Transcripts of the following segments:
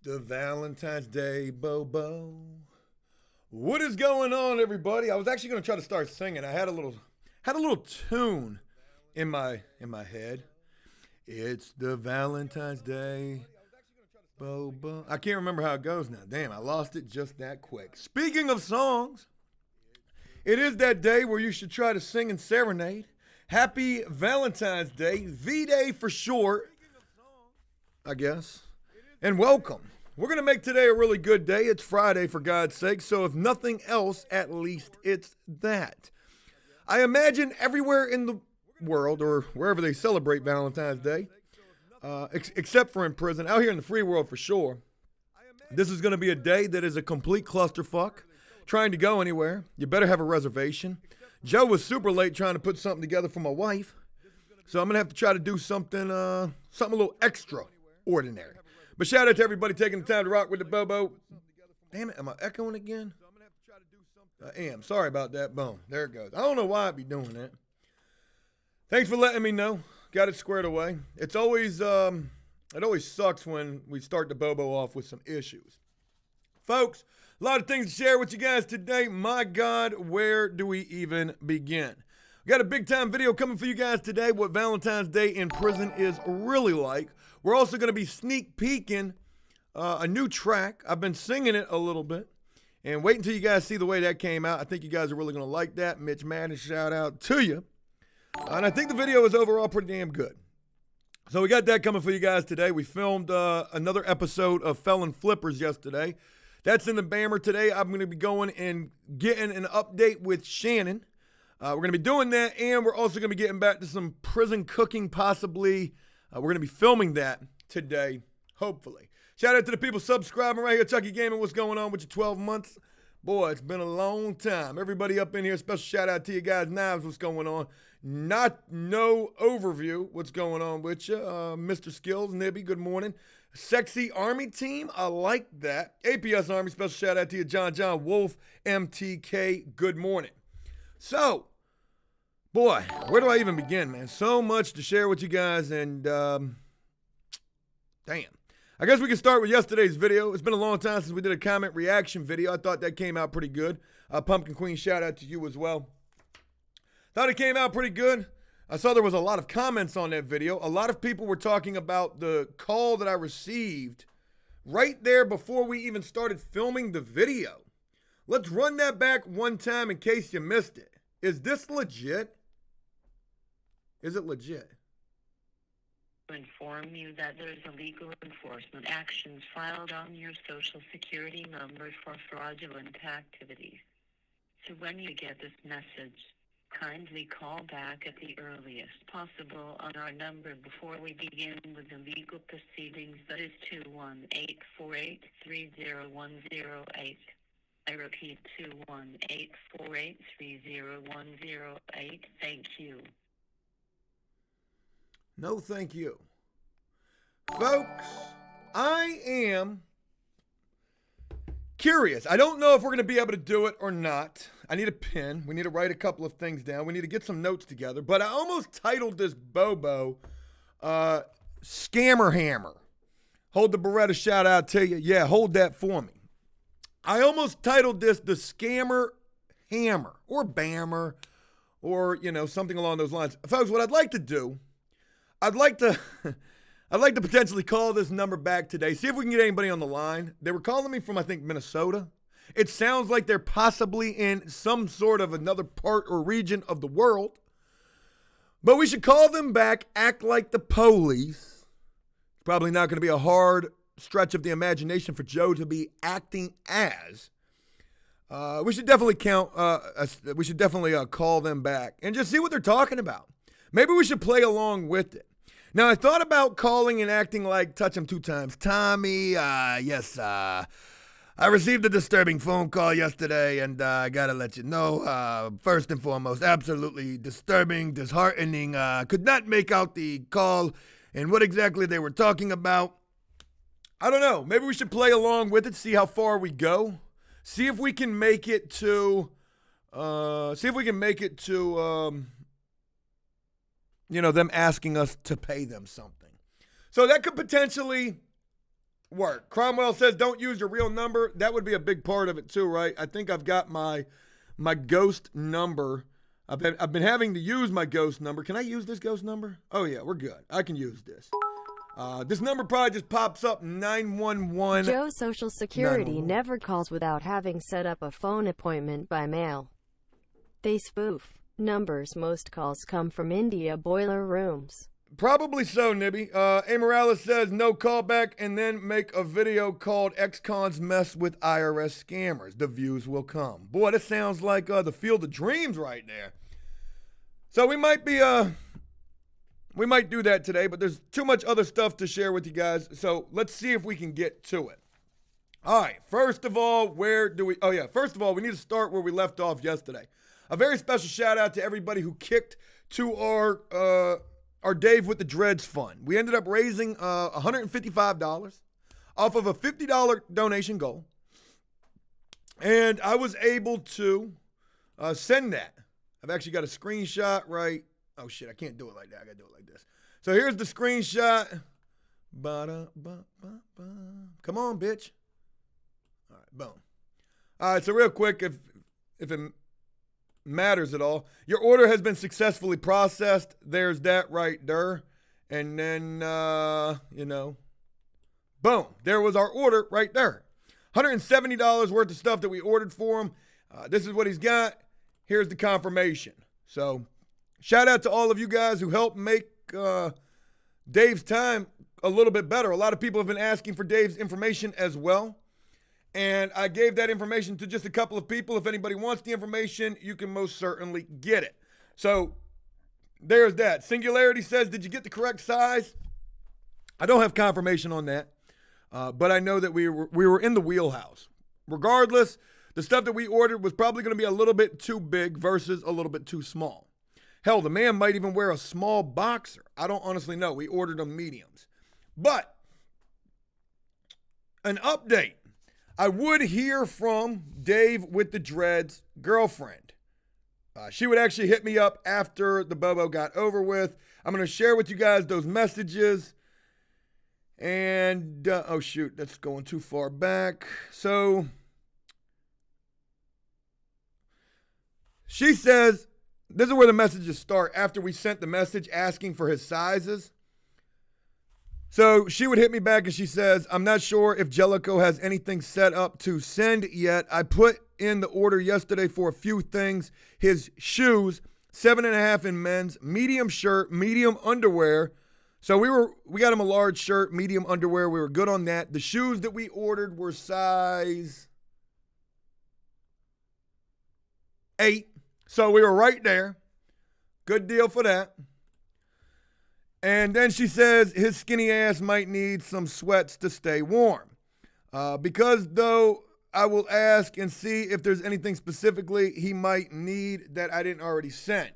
The Valentines Day BoBo. What is going on, everybody? I was actually going to try to start singing. I had a little tune in my head. It's the Valentine's Day BoBo. I can't remember how it goes now. Damn, I lost it just that quick. Speaking of songs, it is that day where you should try to sing and serenade. Happy Valentine's Day, V-Day for short, I guess. And welcome. We're going to make today a really good day. It's Friday, for God's sake, so if nothing else, at least it's that. I imagine everywhere in the world, or wherever they celebrate Valentine's Day, except for in prison, out here in the free world for sure, this is going to be a day that is a complete clusterfuck. Trying to go anywhere, you better have a reservation. Joe was super late trying to put something together for my wife, so I'm going to have to try to do something a little extraordinary. But shout out to everybody taking the time to rock with the BoBo. Damn it, am I echoing again? I am. Sorry about that. Boom. There it goes. I don't know why I'd be doing that. Thanks for letting me know. Got it squared away. It's always, it always sucks when we start the BoBo off with some issues. Folks, a lot of things to share with you guys today. My God, where do we even begin? We got a big time video coming for you guys today, what Valentine's Day in prison is really like. We're also going to be sneak peeking a new track. I've been singing it a little bit. And wait until you guys see the way that came out. I think you guys are really going to like that. Mitch Madden, shout out to you. And I think the video is overall pretty damn good. So we got that coming for you guys today. We filmed another episode of Felon Flippers yesterday. That's in the Bammer today. I'm going to be going and getting an update with Shannon. We're going to be doing that, and we're also going to be getting back to some prison cooking possibly. We're going to be filming that today, hopefully. Shout out to the people subscribing right here. Chucky Gaming, what's going on with your 12 months? Boy, it's been a long time. Everybody up in here, special shout out to you guys. Knives, what's going on? No overview, what's going on with you? Mr. Skills, Nibby, good morning. Sexy Army team, I like that. APS Army, special shout out to you. John Wolf, MTK, good morning. So, boy, where do I even begin, man? So much to share with you guys, and damn. I guess we can start with yesterday's video. It's been a long time since we did a comment reaction video. I thought that came out pretty good. Pumpkin Queen, shout out to you as well. Thought it came out pretty good. I saw there was a lot of comments on that video. A lot of people were talking about the call that I received right there before we even started filming the video. Let's run that back one time in case you missed it. Is this legit? Is it legit? Inform you that there is a legal enforcement actions filed on your social security number for fraudulent activities. So when you get this message, kindly call back at the earliest possible on our number before we begin with the legal proceedings. That is 21848301108. I repeat, 21848301108. Thank you. No, thank you. Folks, I am curious. I don't know if we're going to be able to do it or not. I need a pen. We need to write a couple of things down. We need to get some notes together. But I almost titled this BoBo Scammer Hammer. Hold the Beretta shout out to you. Yeah, hold that for me. I almost titled this the Scammer Hammer or Bammer or, something along those lines. Folks, what I'd like to do, I'd like to potentially call this number back today, see if we can get anybody on the line. They were calling me from, I think, Minnesota. It sounds like they're possibly in some sort of another part or region of the world. But we should call them back, act like the police. Probably not going to be a hard stretch of the imagination for Joe to be acting as. We should definitely call them back and just see what they're talking about. Maybe we should play along with it. Now, I thought about calling and acting like touch him 2 times. Tommy, yes, I received a disturbing phone call yesterday, and I gotta let you know, first and foremost, absolutely disturbing, disheartening. Could not make out the call and what exactly they were talking about. I don't know. Maybe we should play along with it, see how far we go. See if we can make it to, them asking us to pay them something. So that could potentially Work. Cromwell says, don't use your real number. That would be a big part of it too, right? I think I've got my ghost number. I've been having to use my ghost number. Can I use this ghost number? Oh yeah, we're good. I can use this. This number probably just pops up 911. Joe Social Security never calls without having set up a phone appointment by mail. They spoof numbers. Most calls come from India boiler rooms. Probably so, Nibby. A. Morales says, no callback and then make a video called Ex-Cons Mess with IRS Scammers. The views will come. Boy, this sounds like the Field of Dreams right there. So we might do that today, but there's too much other stuff to share with you guys. So let's see if we can get to it. All right. First of all, we need to start where we left off yesterday. A very special shout out to everybody who kicked to our Dave with the Dreads fund. We ended up raising $155 off of a $50 donation goal. And I was able to send that. I've actually got a screenshot right. Oh, shit, I can't do it like that. I got to do it like this. So here's the screenshot. Come on, bitch. All right, boom. All right, so real quick, if it matters at all, your order has been successfully processed. There's that right there. And then, boom. There was our order right there. $170 worth of stuff that we ordered for him. This is what he's got. Here's the confirmation. So shout out to all of you guys who helped make Dave's time a little bit better. A lot of people have been asking for Dave's information as well. And I gave that information to just a couple of people. If anybody wants the information, you can most certainly get it. So there's that. Singularity says, did you get the correct size? I don't have confirmation on that. But I know that we were in the wheelhouse. Regardless, the stuff that we ordered was probably going to be a little bit too big versus a little bit too small. Hell, the man might even wear a small boxer. I don't honestly know. We ordered them mediums. But an update. I would hear from Dave with the Dreads' girlfriend. She would actually hit me up after the Bobo got over with. I'm going to share with you guys those messages. And, oh shoot, that's going too far back. So, she says, this is where the messages start after we sent the message asking for his sizes. So she would hit me back and she says, I'm not sure if Jellico has anything set up to send yet. I put in the order yesterday for a few things. His shoes, 7.5 in men's, medium shirt, medium underwear. So we got him a large shirt, medium underwear. We were good on that. The shoes that we ordered were size 8. So we were right there. Good deal for that. And then she says his skinny ass might need some sweats to stay warm. Because though I will ask and see if there's anything specifically he might need that I didn't already send.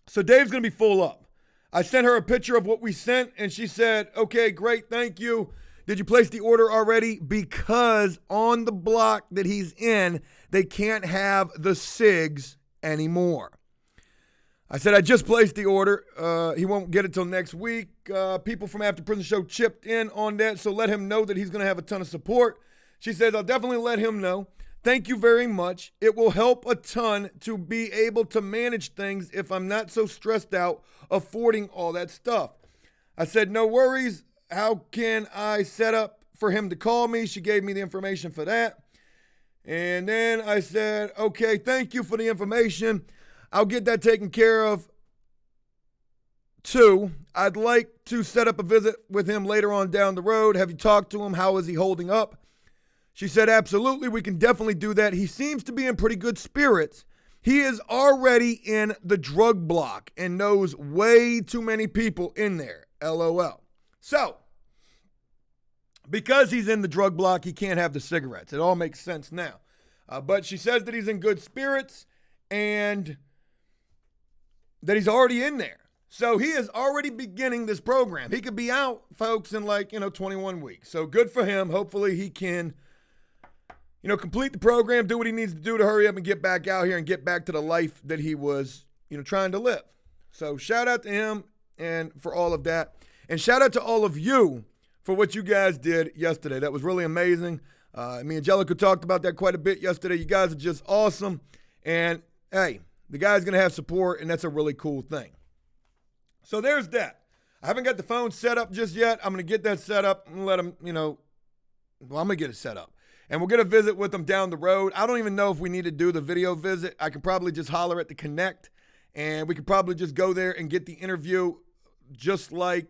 So Dave's going to be full up. I sent her a picture of what we sent, and she said, okay, great, thank you. Did you place the order already? Because on the block that he's in, they can't have the SIGs anymore. I said, I just placed the order. He won't get it till next week. People from After Prison Show chipped in on that, so let him know that he's going to have a ton of support. She says, I'll definitely let him know. Thank you very much. It will help a ton to be able to manage things if I'm not so stressed out affording all that stuff. I said, no worries. How can I set up for him to call me? She gave me the information for that. And then I said, okay, thank you for the information. I'll get that taken care of too. I'd like to set up a visit with him later on down the road. Have you talked to him? How is he holding up? She said, absolutely, we can definitely do that. He seems to be in pretty good spirits. He is already in the drug block and knows way too many people in there. LOL. So, because he's in the drug block, he can't have the cigarettes. It all makes sense now. But she says that he's in good spirits and that he's already in there. So he is already beginning this program. He could be out, folks, in 21 weeks. So good for him. Hopefully he can, complete the program, do what he needs to do to hurry up and get back out here and get back to the life that he was, trying to live. So shout out to him and for all of that. And shout out to all of you for what you guys did yesterday. That was really amazing. Me and Jellicoe talked about that quite a bit yesterday. You guys are just awesome. And, hey, the guy's going to have support, and that's a really cool thing. So there's that. I haven't got the phone set up just yet. I'm going to get that set up and let him, I'm going to get it set up. And we'll get a visit with him down the road. I don't even know if we need to do the video visit. I can probably just holler at the Connect, and we could probably just go there and get the interview just like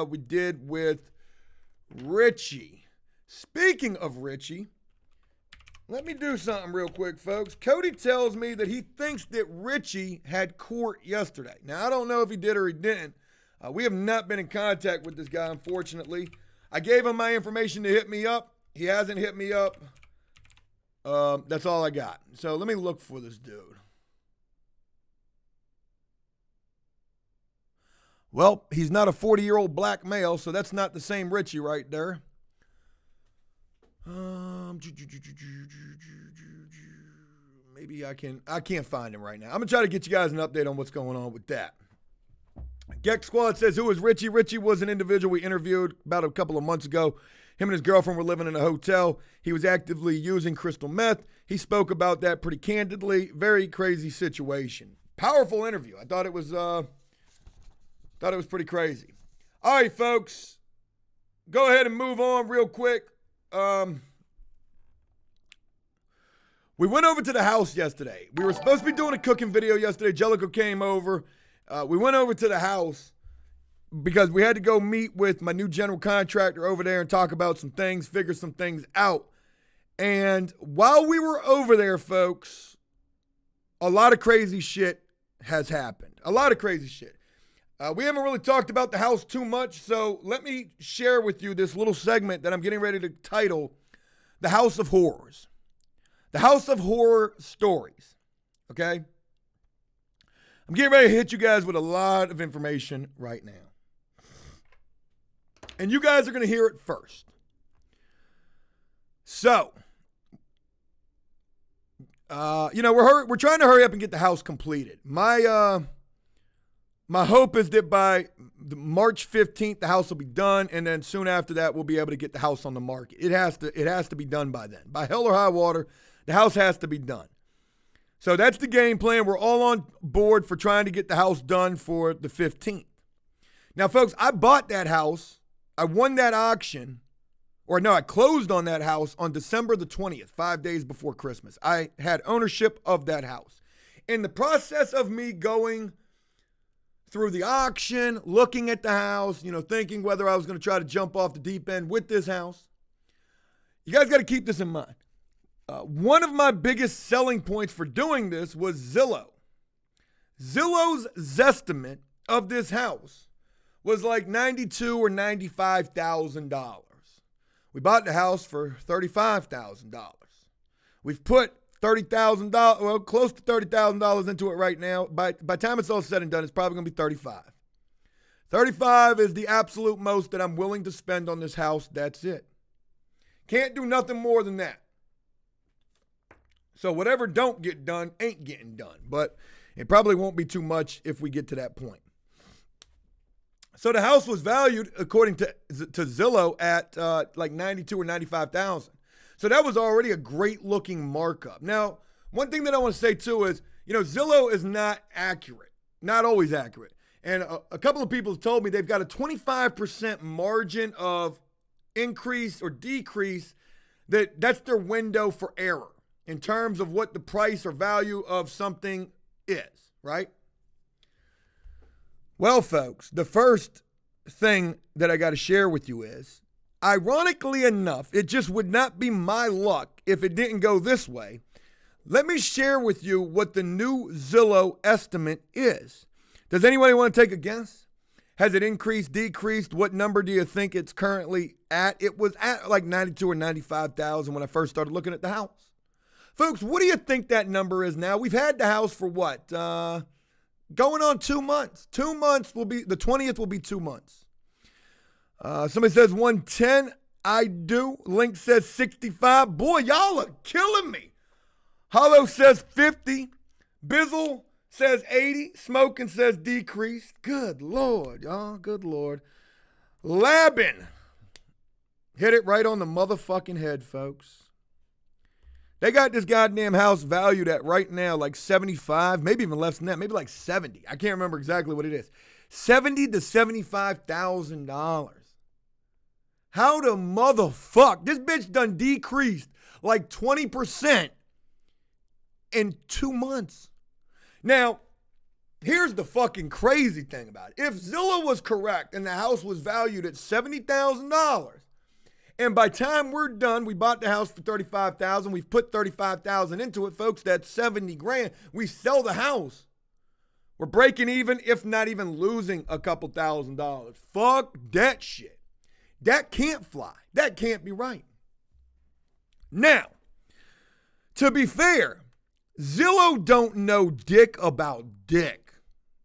we did with Richie. Speaking of Richie, let me do something real quick, folks. Cody tells me that he thinks that Richie had court yesterday. Now, I don't know if he did or he didn't. We have not been in contact with this guy, unfortunately. I gave him my information to hit me up. He hasn't hit me up. That's all I got. So let me look for this dude. Well, he's not a 40-year-old black male, so that's not the same Richie right there. Maybe I can't find him right now. I'm going to try to get you guys an update on what's going on with that. Gex Squad says, who is Richie? Richie was an individual we interviewed about a couple of months ago. Him and his girlfriend were living in a hotel. He was actively using crystal meth. He spoke about that pretty candidly. Very crazy situation. Powerful interview. I thought it was pretty crazy. All right, folks. Go ahead and move on real quick. We went over to the house yesterday. We were supposed to be doing a cooking video yesterday. Jellicoe came over. We went over to the house because we had to go meet with my new general contractor over there and talk about some things, figure some things out. And while we were over there, folks, a lot of crazy shit has happened. A lot of crazy shit. We haven't really talked about the house too much, so let me share with you this little segment that I'm getting ready to title The House of Horrors. The House of Horror Stories, okay? I'm getting ready to hit you guys with a lot of information right now. And you guys are going to hear it first. So, we're trying to hurry up and get the house completed. My hope is that by March 15th, the house will be done, and then soon after that, we'll be able to get the house on the market. It has to be done by then. By hell or high water, the house has to be done. So that's the game plan. We're all on board for trying to get the house done for the 15th. Now, folks, I bought that house. I won that auction. I closed on that house on December the 20th, 5 days before Christmas. I had ownership of that house. In the process of me going through the auction, looking at the house, thinking whether I was going to try to jump off the deep end with this house, you guys got to keep this in mind. One of my biggest selling points for doing this was Zillow. Zillow's Zestimate of this house was like $92,000 or $95,000. We bought the house for $35,000. We've put $30,000, well, close to $30,000 into it right now. By the time it's all said and done, it's probably going to be $35,000. $35,000 is the absolute most that I'm willing to spend on this house. That's it. Can't do nothing more than that. So whatever don't get done ain't getting done. But it probably won't be too much if we get to that point. So the house was valued, according to Zillow, at like $92,000 or $95,000. So that was already a great looking markup. Now, one thing that I want to say too is, Zillow is not accurate, not always accurate. And a couple of people have told me they've got a 25% margin of increase or decrease. That's their window for error in terms of what the price or value of something is, right? Well, folks, the first thing that I got to share with you is, ironically enough, it just would not be my luck if it didn't go this way. Let me share with you what the new Zillow estimate is. Does anybody want to take a guess? Has it increased, decreased? What number do you think it's currently at? It was at like $92,000 or $95,000 when I first started looking at the house. Folks, what do you think that number is now? We've had the house for what? Going on 2 months. 2 months will be, the 20th will be 2 months. Somebody says 110. I do. Link says 65. Boy, y'all are killing me. Hollow says 50. Bizzle says 80. Smoking says decreased. Good Lord, y'all. Good Lord. Labin. Hit it right on the motherfucking head, folks. They got this goddamn house valued at right now like 75, maybe even less than that, maybe like 70. I can't remember exactly what it is. $70,000 to $75,000. How the motherfuck? This bitch done decreased like 20% in 2 months. Now, here's the fucking crazy thing about it. If Zillow was correct and the house was valued at $70,000, and by time we're done, we bought the house for $35,000, we've put $35,000 into it, folks, that's 70 grand. We sell the house. We're breaking even, if not even losing a couple $1,000s. Fuck that shit. That can't fly. That can't be right. Now, to be fair, Zillow don't know dick about dick.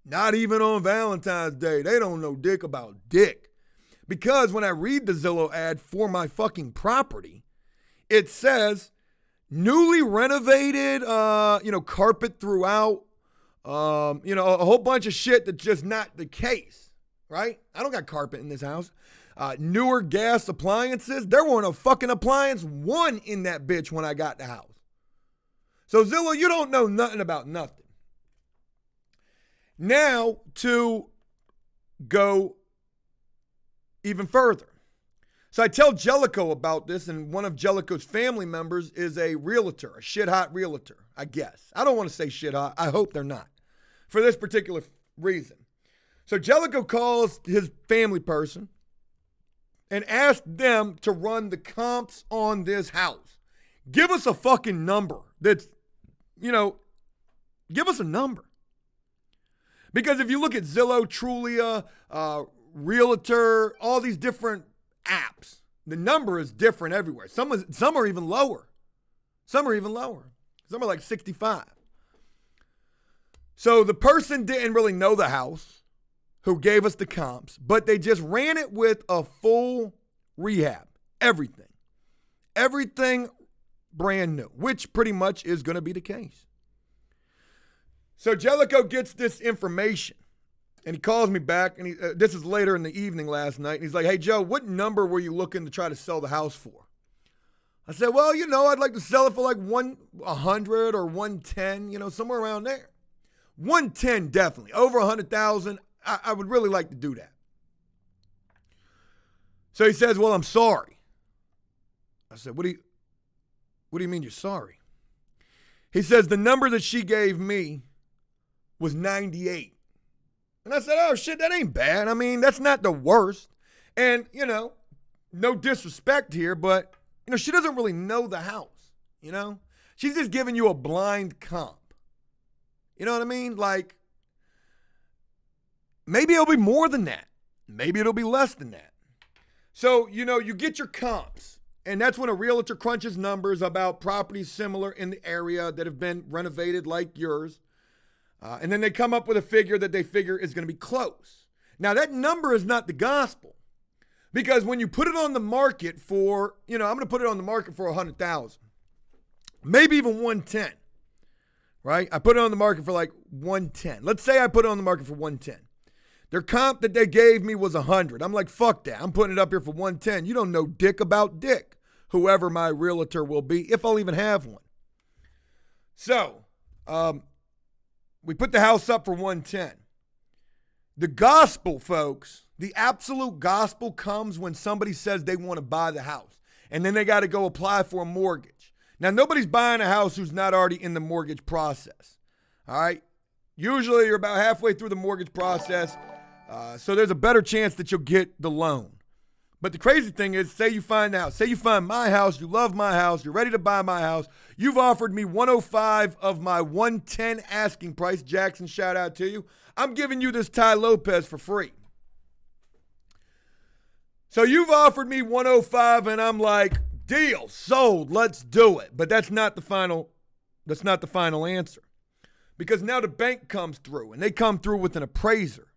Not even on Valentine's Day. They don't know dick about dick. Because when I read the Zillow ad for my fucking property, it says newly renovated, carpet throughout, a whole bunch of shit that's just not the case, right? I don't got carpet in this house. Newer gas appliances. There weren't a fucking appliance one in that bitch when I got the house. So Zillow, you don't know nothing about nothing. Now to go even further. So I tell Jellicoe about this, and one of Jellicoe's family members is a realtor, a shit-hot realtor, I guess. I don't want to say shit-hot. I hope they're not, for this particular reason. So Jellicoe calls his family person and asks them to run the comps on this house. Give us a fucking number that's, give us a number. Because if you look at Zillow, Trulia, Realtor, all these different apps, the number is different everywhere. Some are even lower. Some are like 65. So the person didn't really know the house who gave us the comps, but they just ran it with a full rehab. Everything brand new, which pretty much is going to be the case. So Jellicoe gets this information. And he calls me back, and this is later in the evening last night, and he's like, hey, Joe, what number were you looking to try to sell the house for? I said, well, I'd like to sell it for like 100 or 110, somewhere around there. 110, definitely. Over 100,000, I would really like to do that. So he says, well, I'm sorry. I said, what do you mean you're sorry? He says, the number that she gave me was 98. And I said, oh, shit, that ain't bad. I mean, that's not the worst. And, no disrespect here, but, she doesn't really know the house, She's just giving you a blind comp. You know what I mean? Like, maybe it'll be more than that. Maybe it'll be less than that. So, you get your comps. And that's when a realtor crunches numbers about properties similar in the area that have been renovated like yours. And then they come up with a figure that they figure is going to be close. Now, that number is not the gospel. Because when you put it on the market for, I'm going to put it on the market for 100,000. Maybe even 110. Right? I put it on the market for like 110. Let's say I put it on the market for 110. Their comp that they gave me was 100. I'm like, fuck that. I'm putting it up here for 110. You don't know dick about dick. Whoever my realtor will be, if I'll even have one. So, we put the house up for 110. The gospel, folks, the absolute gospel comes when somebody says they want to buy the house. And then they got to go apply for a mortgage. Now, nobody's buying a house who's not already in the mortgage process. All right? Usually you're about halfway through the mortgage process. So there's a better chance that you'll get the loan. But the crazy thing is, say you find my house, you love my house, you're ready to buy my house. You've offered me 105 of my 110 asking price. Jackson, shout out to you. I'm giving you this Ty Lopez for free. So you've offered me 105 and I'm like, deal, sold, let's do it. But that's not the final answer. Because now the bank comes through and they come through with an appraiser.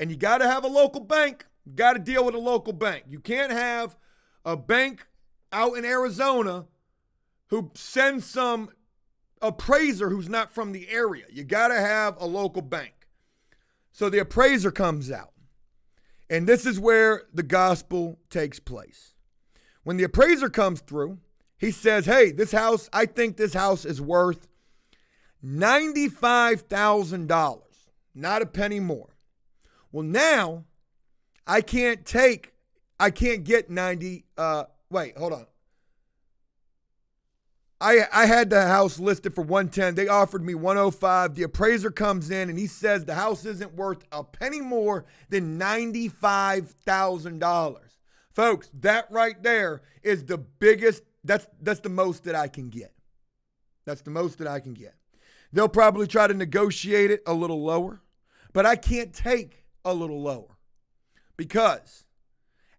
And you got to have a local bank. You got to deal with a local bank. You can't have a bank out in Arizona who sends some appraiser who's not from the area. You got to have a local bank. So the appraiser comes out. And this is where the gospel takes place. when the appraiser comes through, he says, hey, I think this house is worth $95,000, not a penny more. Well, now I can't get 90, wait, hold on. I had the house listed for 110. They offered me 105. The appraiser comes in and he says the house isn't worth a penny more than $95,000. Folks, that right there is the biggest, that's the most that I can get. That's the most that I can get. They'll probably try to negotiate it a little lower, but I can't take a little lower because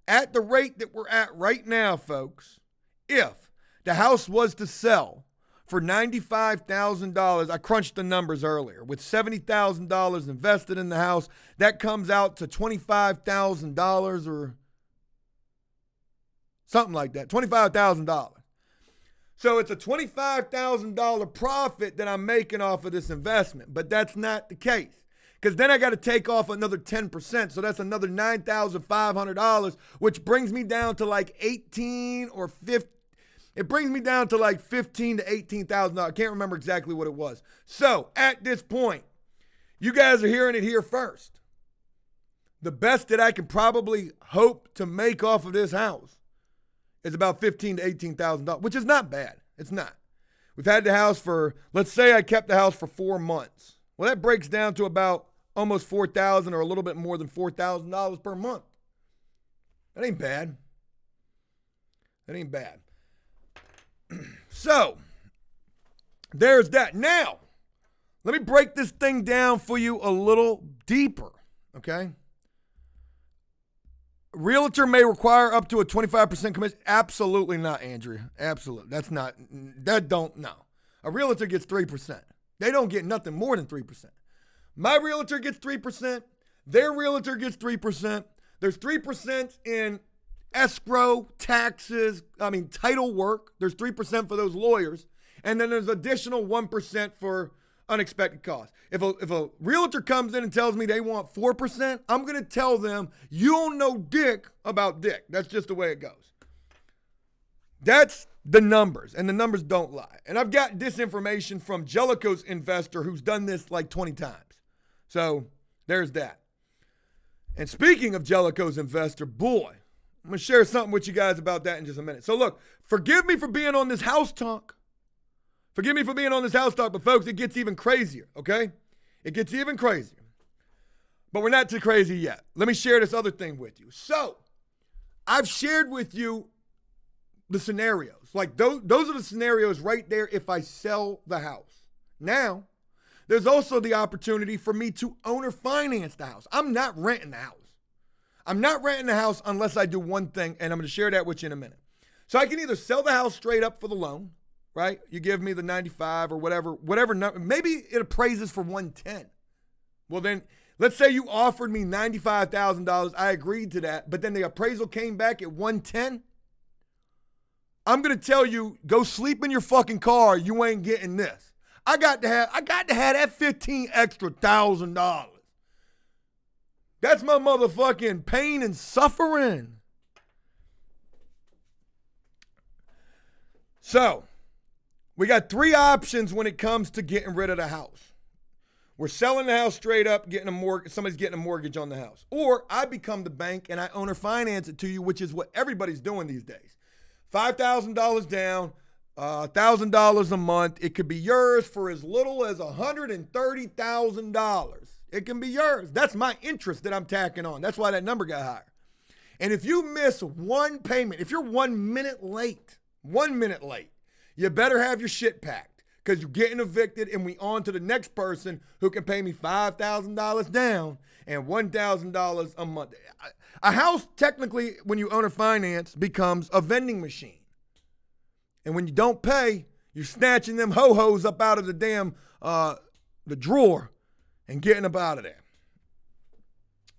at the rate that we're at right now, folks, if the house was to sell for $95,000. I crunched the numbers earlier. With $70,000 invested in the house, that comes out to $25,000 or something like that, $25,000. So it's a $25,000 profit that I'm making off of this investment, but that's not the case. Because then I got to take off another 10%, so that's another $9,500, which brings me down to like 18 or 15. It brings me down to like $15,000 to $18,000. I can't remember exactly what it was. So at this point, you guys are hearing it here first. The best that I can probably hope to make off of this house is about $15,000 to $18,000, which is not bad. It's not. We've had the house for, let's say I kept the house for 4 months. Well, that breaks down to about almost $4,000 or a little bit more than $4,000 per month. That ain't bad. That ain't bad. So, there's that. Now, let me break this thing down for you a little deeper, okay? Realtor may require up to a 25% commission. Absolutely not, Andrea. Absolutely. No. A realtor gets 3%. They don't get nothing more than 3%. My realtor gets 3%. Their realtor gets 3%. There's 3% in escrow, taxes, title work. There's 3% for those lawyers. And then there's additional 1% for unexpected costs. If a realtor comes in and tells me they want 4%, I'm going to tell them, you don't know dick about dick. That's just the way it goes. That's the numbers, and the numbers don't lie. And I've got this information from Jellicoe's investor who's done this like 20 times. So there's that. And speaking of Jellicoe's investor, boy, I'm going to share something with you guys about that in just a minute. So look, forgive me for being on this house talk. But folks, it gets even crazier, okay? It gets even crazier. But we're not too crazy yet. Let me share this other thing with you. So, I've shared with you the scenarios. Like, those are the scenarios right there if I sell the house. Now, there's also the opportunity for me to owner finance the house. I'm not renting the house. I'm not renting the house unless I do one thing, and I'm going to share that with you in a minute. So I can either sell the house straight up for the loan, right? You give me the 95 or whatever number. Maybe it appraises for 110. Well, then let's say you offered me $95,000. I agreed to that, but then the appraisal came back at 110. I'm going to tell you, go sleep in your fucking car. You ain't getting this. I got to have that 15 extra $1,000. That's my motherfucking pain and suffering. So, we got 3 options when it comes to getting rid of the house. We're selling the house straight up, getting a mortgage. Somebody's getting a mortgage on the house. Or I become the bank and I owner finance it to you, which is what everybody's doing these days. $5,000 down, $1,000 a month. It could be yours for as little as $130,000. It can be yours. That's my interest that I'm tacking on. That's why that number got higher. And if you miss one payment, if you're 1 minute late, you better have your shit packed because you're getting evicted and we on to the next person who can pay me $5,000 down and $1,000 a month. A house, technically, when you own a finance, becomes a vending machine. And when you don't pay, you're snatching them ho-hos up out of the damn the drawer and getting up out of there.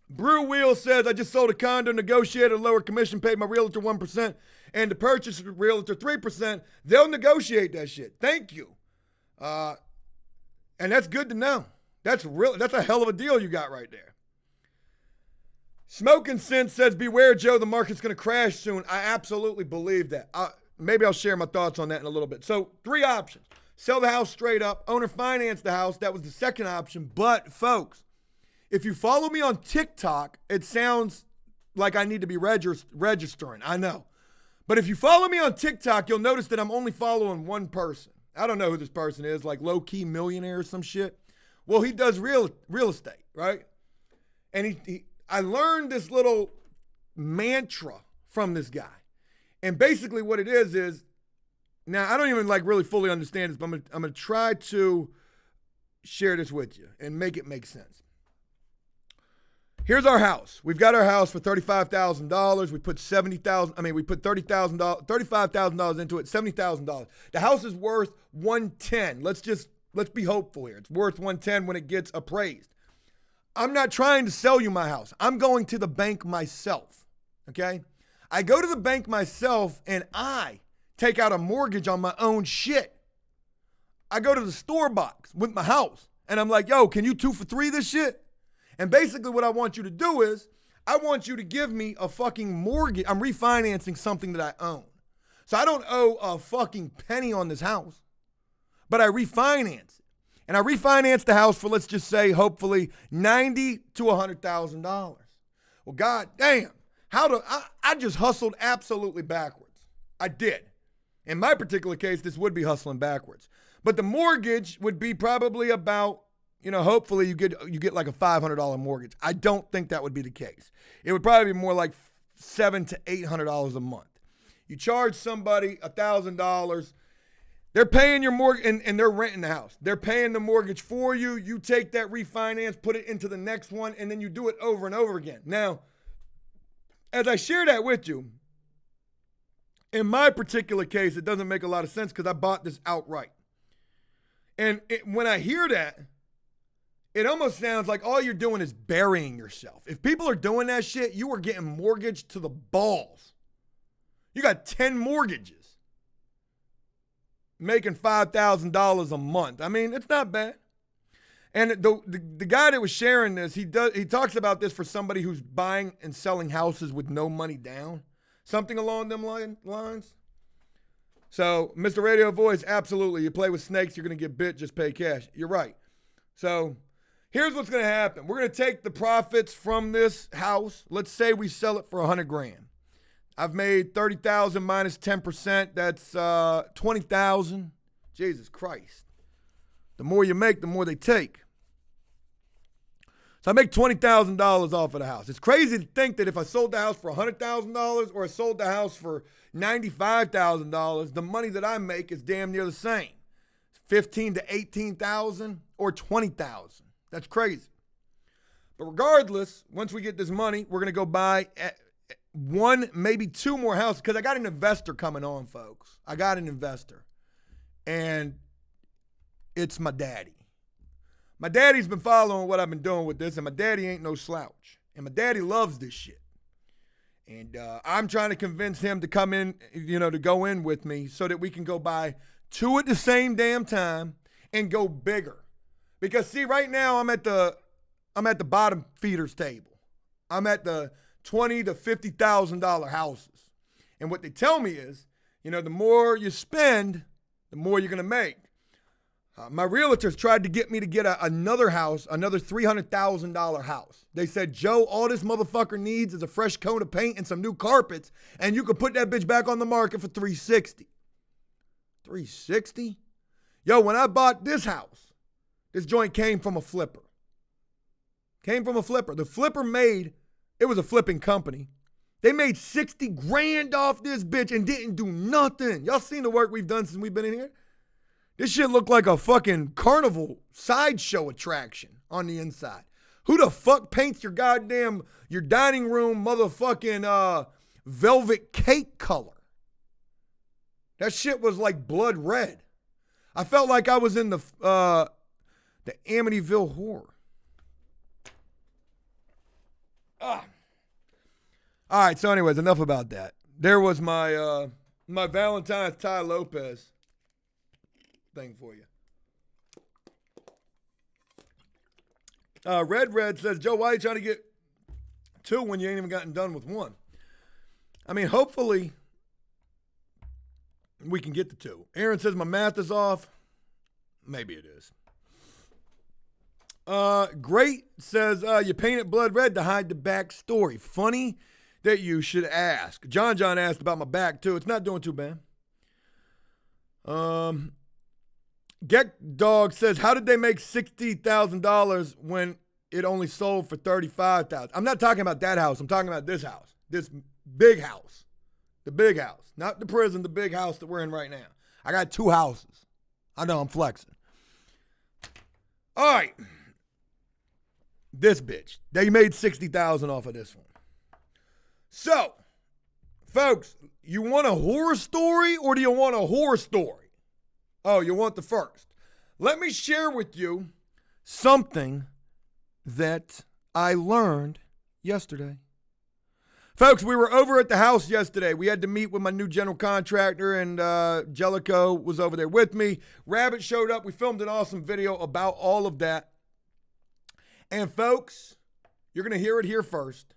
Brew Wheel says, I just sold a condo, negotiated a lower commission, paid my realtor 1%, and the purchase realtor 3%. They'll negotiate that shit. Thank you. And that's good to know. That's a hell of a deal you got right there. Smoking Sense says, beware, Joe, the market's going to crash soon. I absolutely believe that. Maybe I'll share my thoughts on that in a little bit. So 3 options. Sell the house straight up. Owner finance the house. That was the second option. But, folks, if you follow me on TikTok, it sounds like I need to be registering. I know. But if you follow me on TikTok, you'll notice that I'm only following one person. I don't know who this person is, like low-key millionaire or some shit. Well, he does real estate, right? And I learned this little mantra from this guy. And basically what it is now I don't even like really fully understand this, but I'm gonna try to share this with you and make it make sense. Here's our house. We've got our house for $35,000. We put $35,000 into it, $70,000. The house is worth $110,000. Let's be hopeful here. It's worth $110,000 when it gets appraised. I'm not trying to sell you my house. I'm going to the bank myself. Okay? I go to the bank myself and I take out a mortgage on my own shit. I go to the store box with my house and I'm like, yo, can you 2 for 3 this shit? And basically what I want you to do is I want you to give me a fucking mortgage. I'm refinancing something that I own. So I don't owe a fucking penny on this house, but I refinance it. And I refinance the house for, let's just say, hopefully $90,000 to $100,000. Well, god damn. I just hustled absolutely backwards. I did. In my particular case, this would be hustling backwards. But the mortgage would be probably about, hopefully you get like a $500 mortgage. I don't think that would be the case. It would probably be more like $700 to $800 a month. You charge somebody $1,000. They're paying your mortgage and they're renting the house. They're paying the mortgage for you. You take that refinance, put it into the next one, and then you do it over and over again. Now, as I share that with you, in my particular case, it doesn't make a lot of sense because I bought this outright. And when I hear that, it almost sounds like all you're doing is burying yourself. If people are doing that shit, you are getting mortgaged to the balls. You got 10 mortgages, making $5,000 a month. I mean, it's not bad. And the guy that was sharing this, he talks about this for somebody who's buying and selling houses with no money down. Something along them lines. So, Mr. Radio Voice, absolutely. You play with snakes, you're going to get bit, just pay cash. You're right. So, here's what's going to happen. We're going to take the profits from this house. Let's say we sell it for $100,000. I've made $30,000 minus 10%. That's $20,000. Jesus Christ. The more you make, the more they take. So I make $20,000 off of the house. It's crazy to think that if I sold the house for $100,000 or I sold the house for $95,000, the money that I make is damn near the same. $15,000 to $18,000 or $20,000. That's crazy. But regardless, once we get this money, we're going to go buy one, maybe 2 more houses because I got an investor coming on, folks. I got an investor. And it's my daddy. My daddy's been following what I've been doing with this, and my daddy ain't no slouch. And my daddy loves this shit. And I'm trying to convince him to come in, to go in with me so that we can go buy 2 at the same damn time and go bigger. Because see, right now I'm at the bottom feeders table. I'm at the $20,000 to $50,000 houses. And what they tell me is, the more you spend, the more you're going to make. My realtors tried to get me to get another house, another $300,000 house. They said, Joe, all this motherfucker needs is a fresh coat of paint and some new carpets, and you could put that bitch back on the market for $360. $360? Yo, when I bought this house, this joint came from a flipper. The flipper it was a flipping company. They made $60,000 off this bitch and didn't do nothing. Y'all seen the work we've done since we've been in here? This shit looked like a fucking carnival sideshow attraction on the inside. Who the fuck paints your dining room motherfucking velvet cake color? That shit was like blood red. I felt like I was in the Amityville Horror. All right, so anyways, enough about that. There was my my Valentine's Ty Lopez thing for you. Red says, Joe, why are you trying to get two when you ain't even gotten done with one? I mean, hopefully we can get to two. Aaron says my math is off. Maybe it is. Great says, you painted blood red to hide the backstory. Funny that you should ask. John asked about my back, too. It's not doing too bad. Get Dog says, how did they make $60,000 when it only sold for $35,000? I'm not talking about that house. I'm talking about this house. This big house. The big house. Not the prison, the big house that we're in right now. I got two houses. I know I'm flexing. All right. This bitch. They made $60,000 off of this one. So, folks, you want a horror story or do you want a horror story? Oh, you want the first. Let me share with you something that I learned yesterday. Folks, we were over at the house yesterday. We had to meet with my new general contractor, and Jellicoe was over there with me. Rabbit showed up. We filmed an awesome video about all of that. And folks, you're going to hear it here first.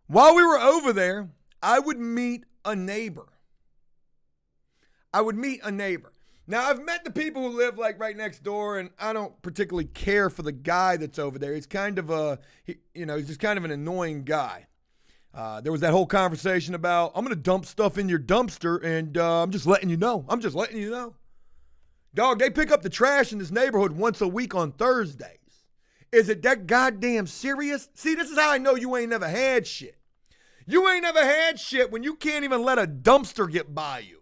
While we were over there, I would meet a neighbor. Now, I've met the people who live like right next door, and I don't particularly care for the guy that's over there. He's kind of he's just kind of an annoying guy. There was that whole conversation about, I'm going to dump stuff in your dumpster, and I'm just letting you know. Dog, they pick up the trash in this neighborhood once a week on Thursdays. Is it that goddamn serious? See, this is how I know you ain't never had shit. You ain't never had shit when you can't even let a dumpster get by you.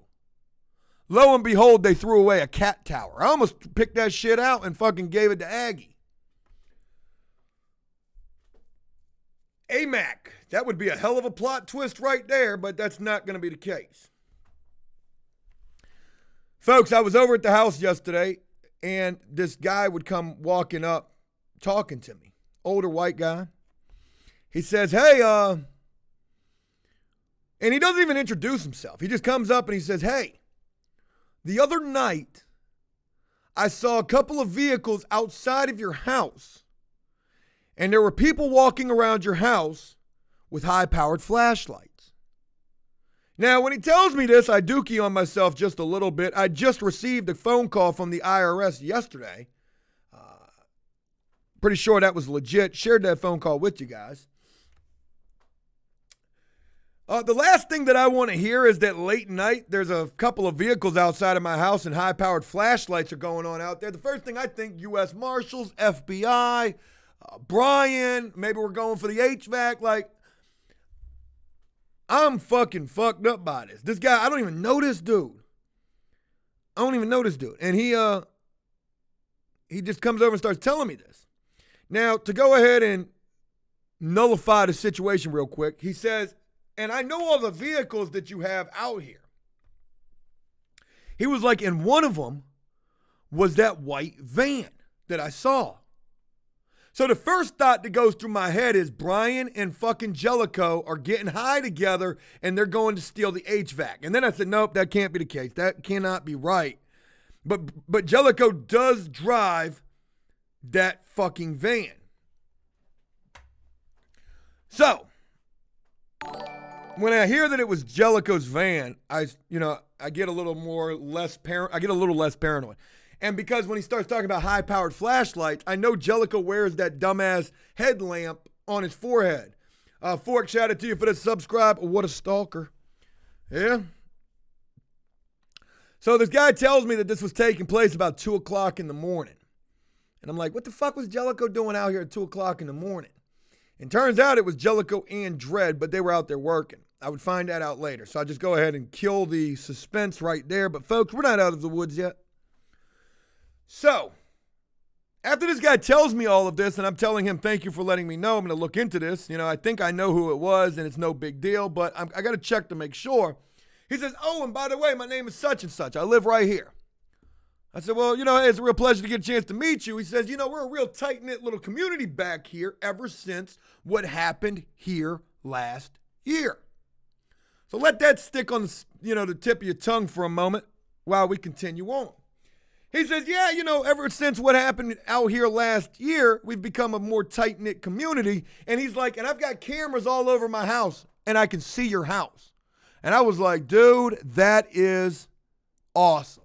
Lo and behold, they threw away a cat tower. I almost picked that shit out and fucking gave it to Aggie. AMAC. That would be a hell of a plot twist right there, but that's not going to be the case. Folks, I was over at the house yesterday, and this guy would come walking up, talking to me. Older white guy. He says, hey, and he doesn't even introduce himself. He just comes up and he says, hey, the other night, I saw a couple of vehicles outside of your house, and there were people walking around your house with high-powered flashlights. Now, when he tells me this, I dookie on myself just a little bit. I just received a phone call from the IRS yesterday. Pretty sure that was legit. Shared that phone call with you guys. The last thing that I want to hear is that late night, there's a couple of vehicles outside of my house and high-powered flashlights are going on out there. The first thing I think, U.S. Marshals, FBI, Brian, maybe we're going for the HVAC. Like, I'm fucking fucked up by this. This guy, I don't even know this dude. And he just comes over and starts telling me this. Now, to go ahead and nullify the situation real quick, he says, and I know all the vehicles that you have out here. He was like, and one of them was that white van that I saw. So the first thought that goes through my head is Brian and fucking Jellicoe are getting high together and they're going to steal the HVAC. And then I said, nope, that can't be the case. That cannot be right. But Jellicoe does drive that fucking van. So, when I hear that it was Jellicoe's van, I get a little less paranoid. And because when he starts talking about high-powered flashlights, I know Jellicoe wears that dumbass headlamp on his forehead. Fork, shout out to you for the subscribe. What a stalker. Yeah. So this guy tells me that this was taking place about 2 o'clock in the morning. And I'm like, what the fuck was Jellicoe doing out here at 2 o'clock in the morning? And turns out it was Jellicoe and Dredd, but they were out there working. I would find that out later. So I just go ahead and kill the suspense right there. But folks, we're not out of the woods yet. So, after this guy tells me all of this, and I'm telling him, thank you for letting me know, I'm going to look into this. I think I know who it was, and it's no big deal, but I got to check to make sure. He says, oh, and by the way, my name is such and such. I live right here. I said, well, hey, it's a real pleasure to get a chance to meet you. He says, we're a real tight-knit little community back here ever since what happened here last year. So let that stick on the tip of your tongue for a moment while we continue on. He says, yeah, ever since what happened out here last year, we've become a more tight-knit community. And he's like, and I've got cameras all over my house, and I can see your house. And I was like, dude, that is awesome.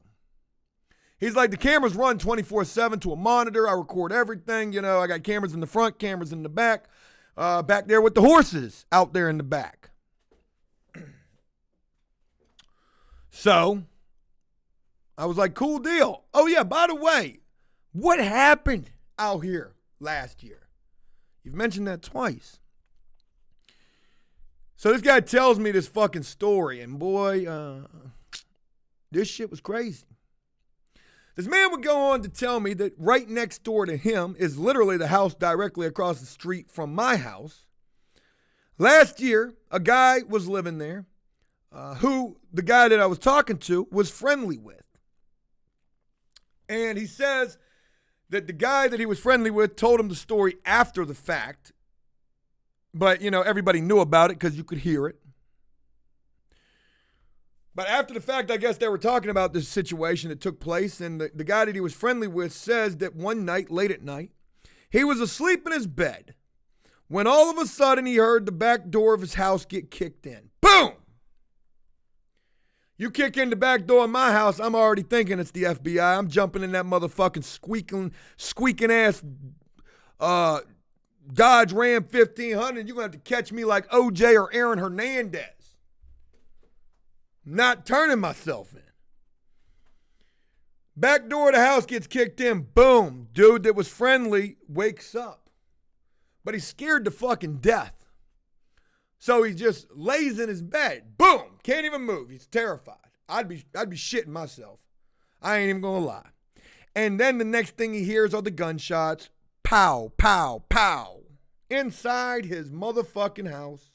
He's like, the cameras run 24/7 to a monitor. I record everything. I got cameras in the front, cameras in the back. Back there with the horses out there in the back. So I was like, cool deal. Oh, yeah, by the way, what happened out here last year? You've mentioned that twice. So this guy tells me this fucking story, and boy, this shit was crazy. This man would go on to tell me that right next door to him is literally the house directly across the street from my house. Last year, a guy was living there who the guy that I was talking to was friendly with. And he says that the guy that he was friendly with told him the story after the fact. But, everybody knew about it because you could hear it. But after the fact, I guess they were talking about this situation that took place. And the guy that he was friendly with says that one night, late at night, he was asleep in his bed when all of a sudden he heard the back door of his house get kicked in. Boom! You kick in the back door of my house, I'm already thinking it's the FBI. I'm jumping in that motherfucking squeaking ass Dodge Ram 1500. You're going to have to catch me like OJ or Aaron Hernandez. Not turning myself in. Back door of the house gets kicked in. Boom. Dude that was friendly wakes up. But he's scared to fucking death. So he just lays in his bed. Boom. Can't even move. He's terrified. I'd be shitting myself. I ain't even gonna lie. And then the next thing he hears are the gunshots. Pow, pow, pow. Inside his motherfucking house.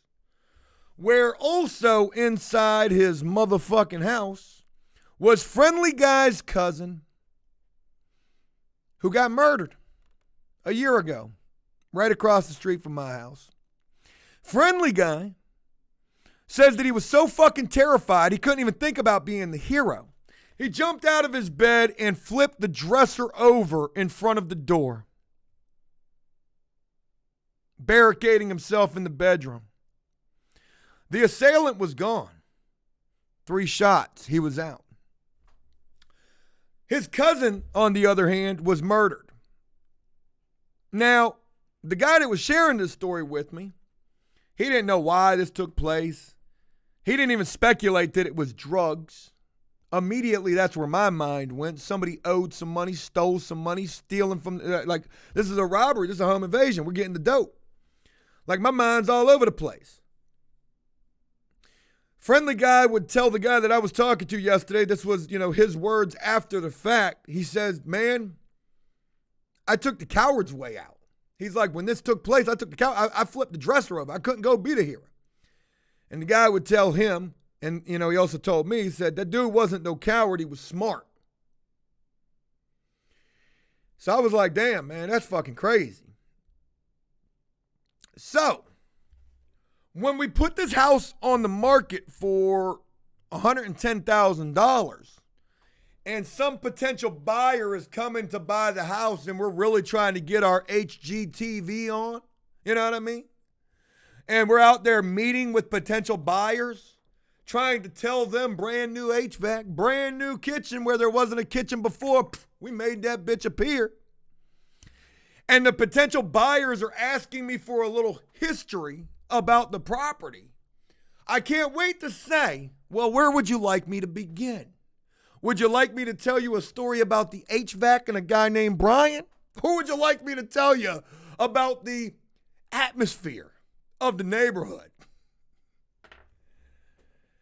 Where also inside his motherfucking house was Friendly Guy's cousin who got murdered a year ago, right across the street from my house. Friendly Guy says that he was so fucking terrified he couldn't even think about being the hero. He jumped out of his bed and flipped the dresser over in front of the door, barricading himself in the bedroom. The assailant was gone. 3 shots, he was out. His cousin, on the other hand, was murdered. Now, the guy that was sharing this story with me, he didn't know why this took place. He didn't even speculate that it was drugs. Immediately, that's where my mind went. Somebody owed some money, stole some money, stealing from, this is a robbery. This is a home invasion. We're getting the dope. Like, my mind's all over the place. Friendly Guy would tell the guy that I was talking to yesterday, this was, his words after the fact. He says, man, I took the coward's way out. He's like, when this took place, I flipped the dresser over. I couldn't go be the hero. And the guy would tell him, and, he also told me, he said, that dude wasn't no coward, he was smart. So I was like, damn, man, that's fucking crazy. So, when we put this house on the market for $110,000 and some potential buyer is coming to buy the house and we're really trying to get our HGTV on, you know what I mean? And we're out there meeting with potential buyers, trying to tell them brand new HVAC, brand new kitchen where there wasn't a kitchen before. We made that bitch appear. And the potential buyers are asking me for a little history about the property. I can't wait to say, well, where would you like me to begin? Would you like me to tell you a story about the HVAC and a guy named Brian? Or would you like me to tell you about the atmosphere of the neighborhood?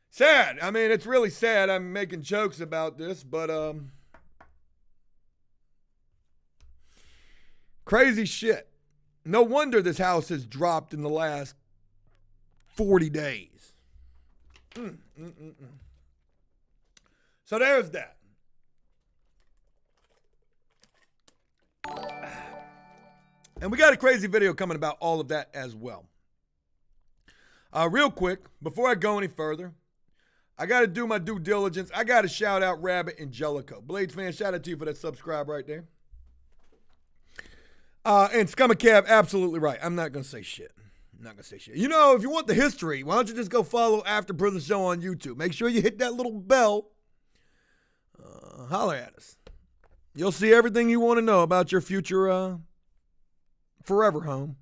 Sad. I mean, it's really sad. I'm making jokes about this, but crazy shit. No wonder this house has dropped in the last 40 days. So there's that. And we got a crazy video coming about all of that as well. Real quick, before I go any further, I got to do my due diligence. I got to shout out Rabbit and Jellico. Blades fan, shout out to you for that subscribe right there. And Scumacab, absolutely right. I'm not going to say shit. You know, if you want the history, why don't you just go follow After Prison Show on YouTube? Make sure you hit that little bell. Holler at us. You'll see everything you want to know about your future forever home.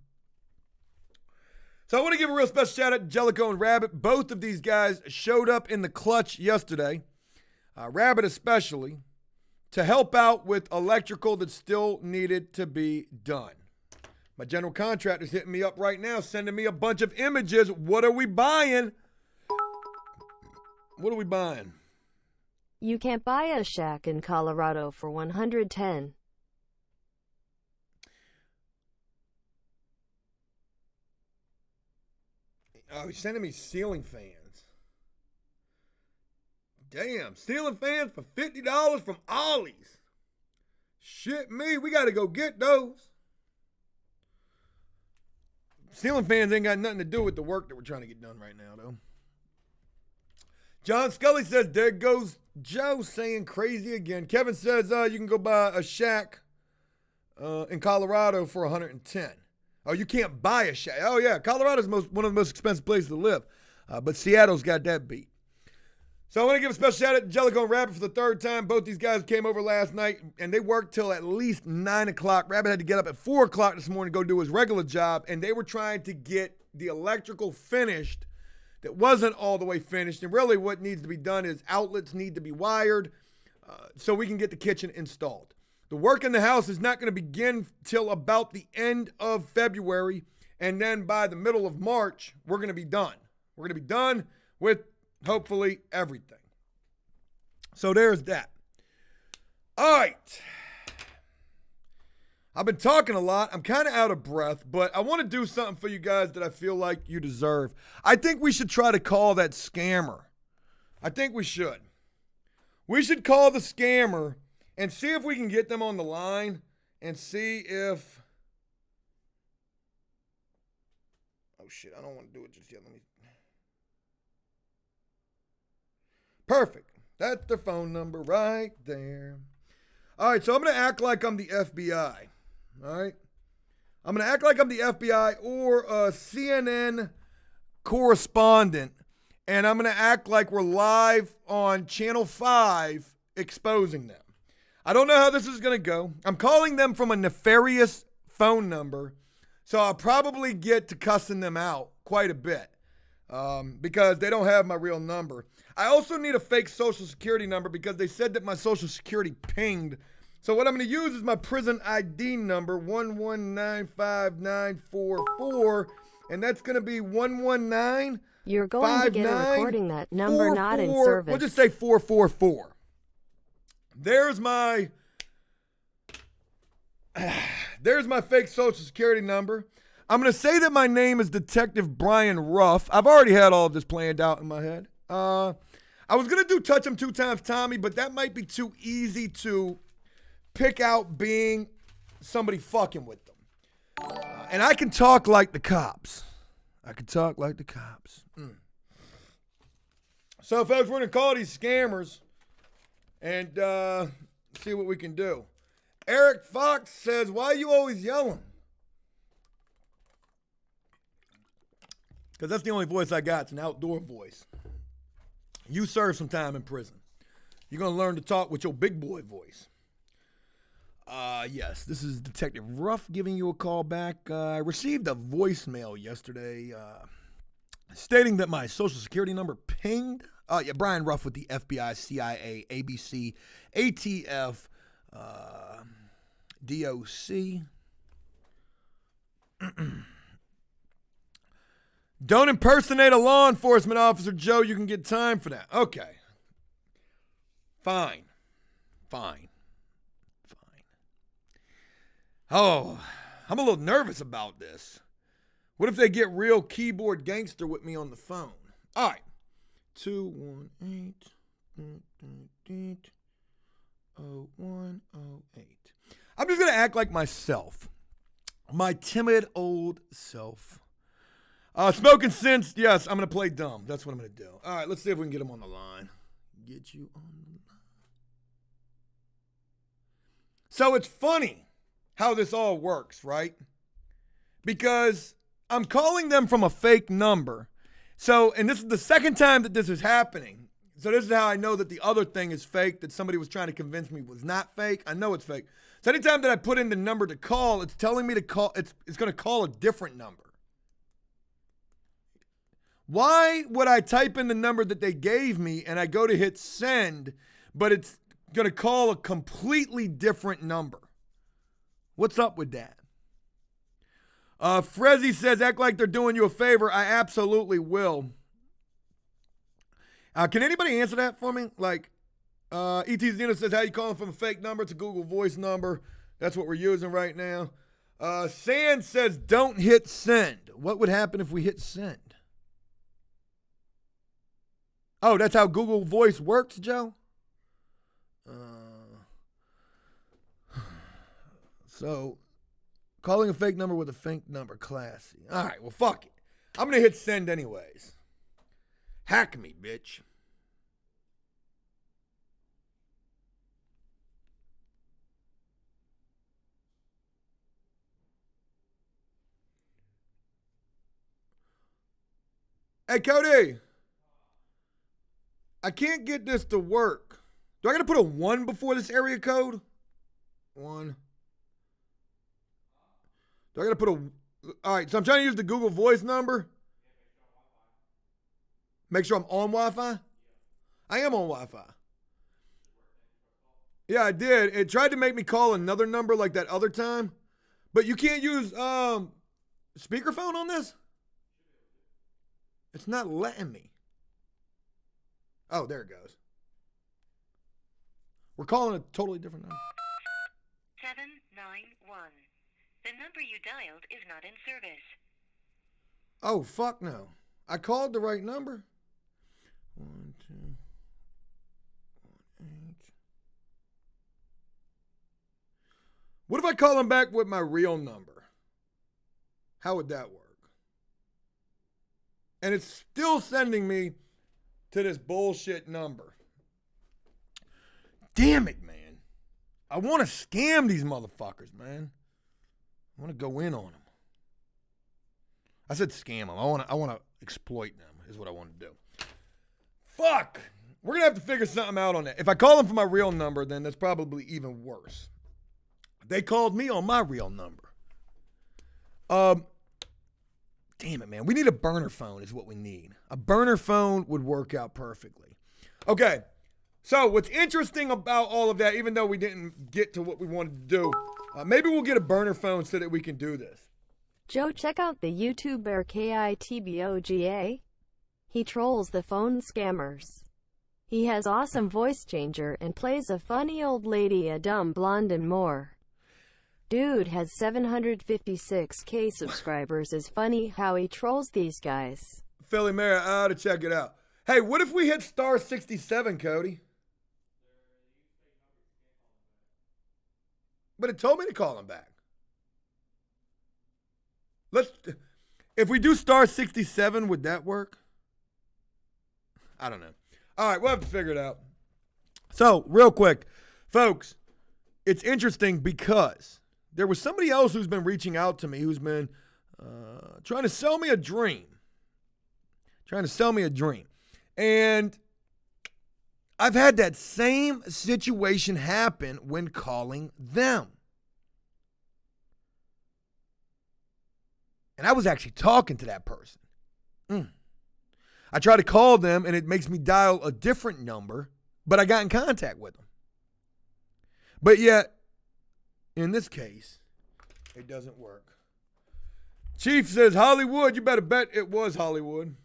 So I want to give a real special shout out to Jellico and Rabbit. Both of these guys showed up in the clutch yesterday. Rabbit especially, to help out with electrical that still needed to be done. My general contractor's hitting me up right now, sending me a bunch of images. What are we buying? You can't buy a shack in Colorado for $110. Oh, he's sending me ceiling fans. Damn, ceiling fans for $50 from Ollie's. Shit me, we got to go get those. Ceiling fans ain't got nothing to do with the work that we're trying to get done right now, though. John Scully says, there goes Joe saying crazy again. Kevin says you can go buy a shack in Colorado for $110. Oh, you can't buy a shack. Oh, yeah. Colorado's one of the most expensive places to live. But Seattle's got that beat. So I want to give a special shout out to Jellico and Rabbit for the third time. Both these guys came over last night, and they worked till at least 9 o'clock. Rabbit had to get up at 4 o'clock this morning to go do his regular job, and they were trying to get the electrical finished that wasn't all the way finished. And really what needs to be done is outlets need to be wired so we can get the kitchen installed. The work in the house is not going to begin till about the end of February, and then by the middle of March, we're going to be done. We're going to be done with, hopefully, everything. So there's that. All right. I've been talking a lot. I'm kind of out of breath, but I want to do something for you guys that I feel like you deserve. I think we should try to call that scammer. I think we should. We should call the scammer and see if we can get them on the line and see if... Oh, shit. I don't want to do it just yet. Let me... Perfect. That's their phone number right there. All right, so I'm going to act like I'm the FBI. All right? I'm going to act like I'm the FBI or a CNN correspondent, and I'm going to act like we're live on Channel 5 exposing them. I don't know how this is going to go. I'm calling them from a nefarious phone number, so I'll probably get to cussing them out quite a bit because they don't have my real number. I also need a fake social security number because they said that my social security pinged. So what I'm going to use is my prison ID number, 1195944, and that's going to be 119. You're going to get a recording that number not in service. We'll just say 444. There's my fake social security number. I'm going to say that my name is Detective Brian Ruff. I've already had all of this planned out in my head. I was going to do Touch 'em 2 times Tommy, but that might be too easy to pick out being somebody fucking with them. And I can talk like the cops. So, folks, we're going to call these scammers and see what we can do. Eric Fox says, why are you always yelling? Because that's the only voice I got. It's an outdoor voice. You serve some time in prison. You're going to learn to talk with your big boy voice. Yes, this is Detective Ruff giving you a call back. I received a voicemail yesterday stating that my social security number pinged. Yeah, Brian Ruff with the FBI, CIA, ABC, ATF, DOC. Don't impersonate a law enforcement officer, Joe. You can get time for that. Okay. Fine. Oh, I'm a little nervous about this. What if they get real keyboard gangster with me on the phone? All right. 218-0108. I'm just going to act like myself. My timid old self. Smoking Sense, yes, I'm going to play dumb. That's what I'm going to do. All right, let's see if we can get him on the line. Get you on the line. So it's funny how this all works, right? Because I'm calling them from a fake number. So, and this is the second time that this is happening. So this is how I know that the other thing is fake, that somebody was trying to convince me was not fake. I know it's fake. So anytime that I put in the number to call, it's telling me to call, it's going to call a different number. Why would I type in the number that they gave me and I go to hit send, but it's going to call a completely different number? What's up with that? Frezzy says, act like they're doing you a favor. I absolutely will. Can anybody answer that for me? Like, E.T. Zena says, how you calling from a fake number? It's a Google Voice number. That's what we're using right now. Sand says, don't hit send. What would happen if we hit send? Oh, that's how Google Voice works, Joe? So, calling a fake number with a fake number, classy. All right, well, fuck it. I'm going to hit send anyways. Hack me, bitch. Hey, Cody. I can't get this to work. Do I got to put a 1 before this area code? 1. Do I got to put a... All right, so I'm trying to use the Google Voice number. Make sure I'm on Wi-Fi? I am on Wi-Fi. Yeah, I did. It tried to make me call another number like that other time. But you can't use speakerphone on this? It's not letting me. Oh, there it goes. We're calling a totally different number. 791. The number you dialed is not in service. Oh, fuck no. I called the right number. 1, 2, 1, 8. What if I call him back with my real number? How would that work? And it's still sending me to this bullshit number. Damn it, man. I want to scam these motherfuckers, man. I want to go in on them. I said scam them. I want to exploit them is what I want to do. Fuck. We're going to have to figure something out on that. If I call them for my real number, then that's probably even worse. They called me on my real number. Damn it, man. We need a burner phone is what we need. A burner phone would work out perfectly. Okay. So what's interesting about all of that, even though we didn't get to what we wanted to do, maybe we'll get a burner phone so that we can do this. Joe, check out the YouTuber KITBOGA. He trolls the phone scammers. He has awesome voice changer and plays a funny old lady, a dumb blonde, and more. Dude has 756k subscribers. Is funny how he trolls these guys. Philly Mary, I ought to check it out. Hey, what if we hit star 67, Cody? But it told me to call him back. If we do star 67, would that work? I don't know. All right, we'll have to figure it out. So, real quick, folks, it's interesting because there was somebody else who's been reaching out to me who's been trying to sell me a dream. And I've had that same situation happen when calling them. And I was actually talking to that person. I try to call them and it makes me dial a different number, but I got in contact with them. But yet, in this case, it doesn't work. Chief says, Hollywood, you better bet it was Hollywood.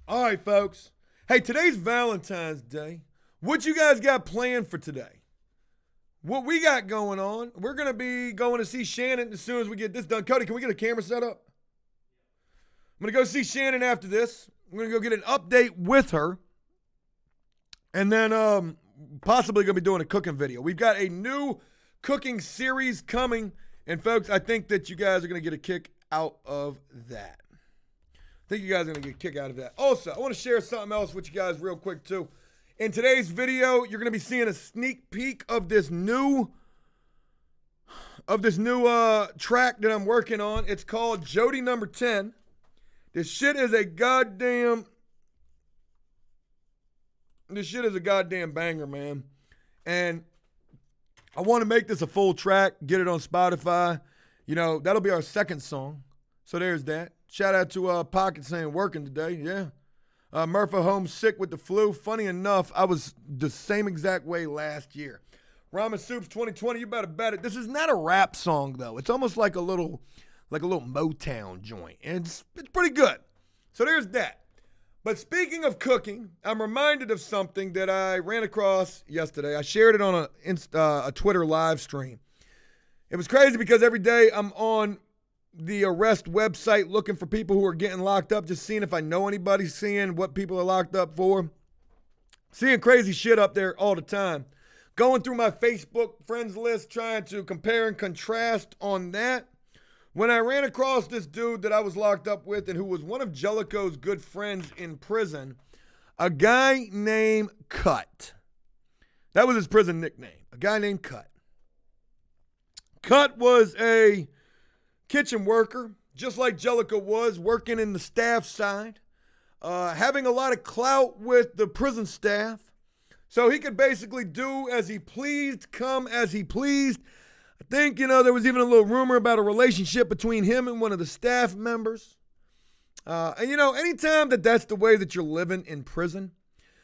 All right, folks. Hey, today's Valentine's Day. What you guys got planned for today? What we got going on, we're going to be going to see Shannon as soon as we get this done. Cody, can we get a camera set up? I'm going to go see Shannon after this. I'm going to go get an update with her. And then possibly going to be doing a cooking video. We've got a new cooking series coming. And folks, I think that you guys are going to get a kick out of that. think you guys are going to get a kick out of that. Also, I want to share something else with you guys real quick, too. In today's video, you're going to be seeing a sneak peek of this new track that I'm working on. It's called Jody Number 10. This shit is a goddamn banger, man. And I want to make this a full track, get it on Spotify. You know, that'll be our second song. So there's that. Shout out to Pocket saying working today. Yeah. Murphy home sick with the flu. Funny enough, I was the same exact way last year. Ramen Soups 2020, you better bet it. This is not a rap song, though. It's almost like a little Motown joint. And it's pretty good. So there's that. But speaking of cooking, I'm reminded of something that I ran across yesterday. I shared it on a Twitter live stream. It was crazy because every day I'm on the arrest website looking for people who are getting locked up, just seeing if I know anybody, seeing what people are locked up for. Seeing crazy shit up there all the time. Going through my Facebook friends list, trying to compare and contrast on that. When I ran across this dude that I was locked up with and who was one of Jellicoe's good friends in prison, a guy named Cut. That was his prison nickname, a guy named Cut. Cut was a kitchen worker, just like Jellicoe was, working in the staff side, having a lot of clout with the prison staff. So he could basically do as he pleased, come as he pleased. I think, there was even a little rumor about a relationship between him and one of the staff members. And anytime that's the way that you're living in prison,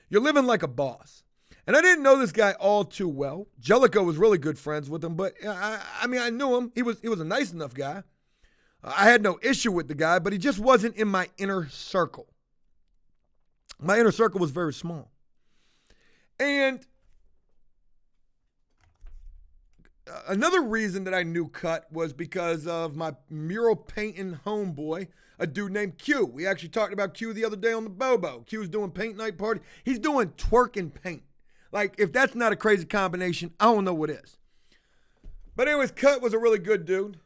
you're living like a boss. And I didn't know this guy all too well. Jellicoe was really good friends with him, but I knew him. He was a nice enough guy. I had no issue with the guy, but he just wasn't in my inner circle. My inner circle was very small. And another reason that I knew Cut was because of my mural painting homeboy, a dude named Q. We actually talked about Q the other day on the BoBo. Q's doing paint night party. He's doing twerk and paint. Like, if that's not a crazy combination, I don't know what is. But anyways, Cut was a really good dude.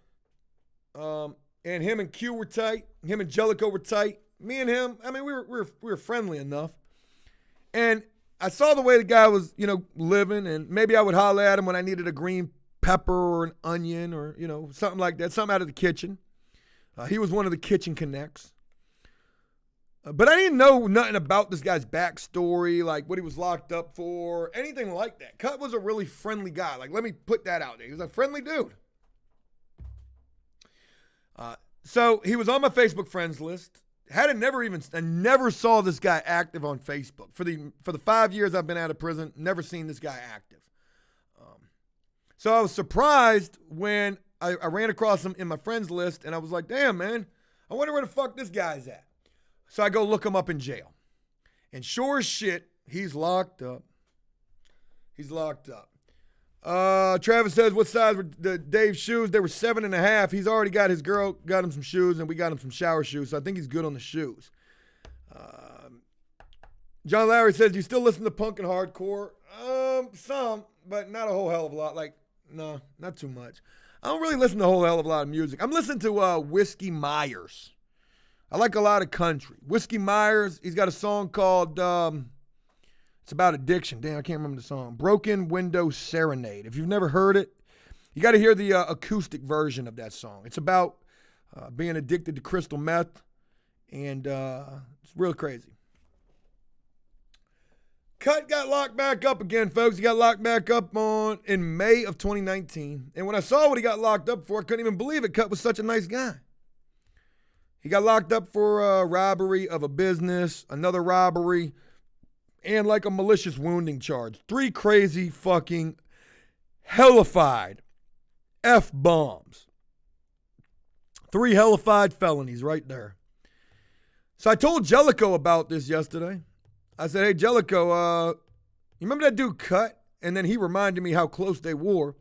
And him and Q were tight. Him and Jellicoe were tight. Me and him, we were friendly enough. And I saw the way the guy was, living, and maybe I would holler at him when I needed a green pepper or an onion or, something like that, something out of the kitchen. He was one of the kitchen connects. But I didn't know nothing about this guy's backstory, like what he was locked up for, anything like that. Cut was a really friendly guy. Like, let me put that out there. He was a friendly dude. So he was on my Facebook friends list. I never saw this guy active on Facebook. For the 5 years I've been out of prison, never seen this guy active. So I was surprised when I ran across him in my friends list, and I was like, damn, man, I wonder where the fuck this guy's at. So I go look him up in jail. And sure as shit, he's locked up. He's locked up. Travis says, what size were Dave's shoes? They were 7.5. He's already got his girl, got him some shoes, and we got him some shower shoes, so I think he's good on the shoes. John Lowry says, do you still listen to punk and hardcore? Some, but not a whole hell of a lot. Like, no, not too much. I don't really listen to a whole hell of a lot of music. I'm listening to Whiskey Myers. I like a lot of country. Whiskey Myers, he's got a song called, it's about addiction. Damn, I can't remember the song. Broken Window Serenade. If you've never heard it, you got to hear the acoustic version of that song. It's about being addicted to crystal meth, and it's real crazy. Cut got locked back up again, folks. He got locked back up in May of 2019. And when I saw what he got locked up for, I couldn't even believe it. Cut was such a nice guy. He got locked up for robbery of a business, another robbery, and like a malicious wounding charge. 3 crazy fucking hellified F-bombs. 3 hellified felonies right there. So I told Jellicoe about this yesterday. I said, hey, Jellicoe, you remember that dude Cut? And then he reminded me how close they were.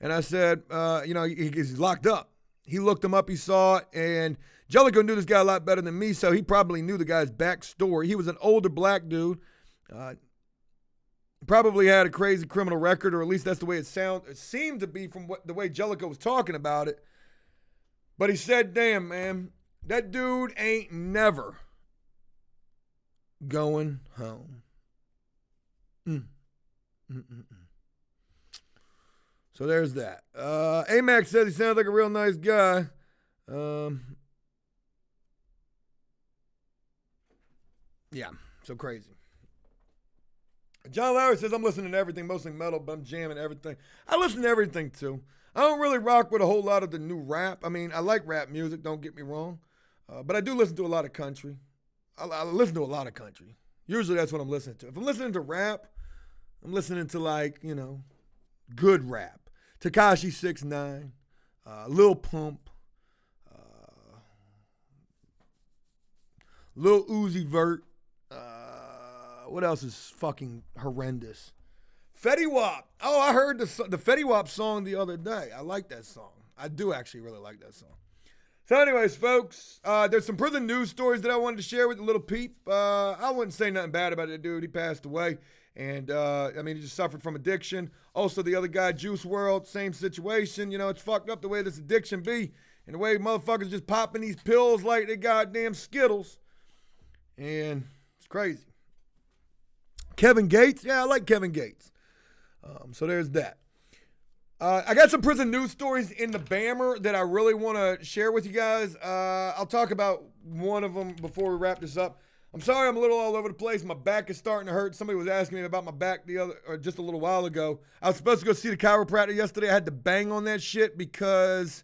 And I said, he's locked up. He looked him up, he saw it, and Jellicoe knew this guy a lot better than me, so he probably knew the guy's backstory. He was an older black dude. Probably had a crazy criminal record, or at least that's the way it seemed to be from the way Jellicoe was talking about it. But he said, damn, man, That dude ain't never going home. So there's that. Amax says he sounds like a real nice guy. Yeah, so crazy. John Lowry says, I'm listening to everything, mostly metal, but I'm jamming everything. I listen to everything, too. I don't really rock with a whole lot of the new rap. I mean, I like rap music, don't get me wrong. But I do listen to a lot of country. I listen to a lot of country. Usually that's what I'm listening to. If I'm listening to rap, I'm listening to, like, you know, good rap. Tekashi 6ix9ine, Lil Pump, Lil Uzi Vert. What else is fucking horrendous? Fetty Wap. Oh, I heard the Fetty Wap song the other day. I like that song. I do actually really like that song. So anyways, folks, there's some prison news stories that I wanted to share with the little peep. I wouldn't say nothing bad about it, dude. He passed away. And, I mean, he just suffered from addiction. Also, the other guy, Juice WRLD, same situation. You know, it's fucked up the way this addiction be. And the way motherfuckers just popping these pills like they goddamn Skittles. And it's crazy. Kevin Gates. Yeah, I like Kevin Gates. So there's that. I got some prison news stories in the Bammer that I really want to share with you guys. I'll talk about one of them before we wrap this up. I'm sorry I'm a little all over the place. My back is starting to hurt. Somebody was asking me about my back just a little while ago. I was supposed to go see the chiropractor yesterday. I had to bang on that shit because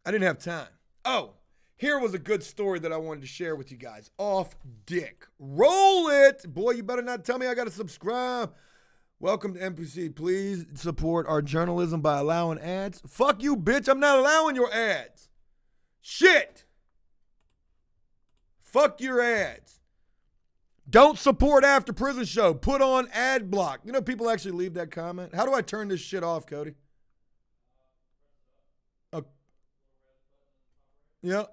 I didn't have time. Oh, here was a good story that I wanted to share with you guys. Off dick. Roll it. Boy, you better not tell me I got to subscribe. Welcome to NPC. Please support our journalism by allowing ads. Fuck you, bitch. I'm not allowing your ads. Shit. Fuck your ads. Don't support After Prison Show. Put on ad block. You know, people actually leave that comment. How do I turn this shit off, Cody? Yeah.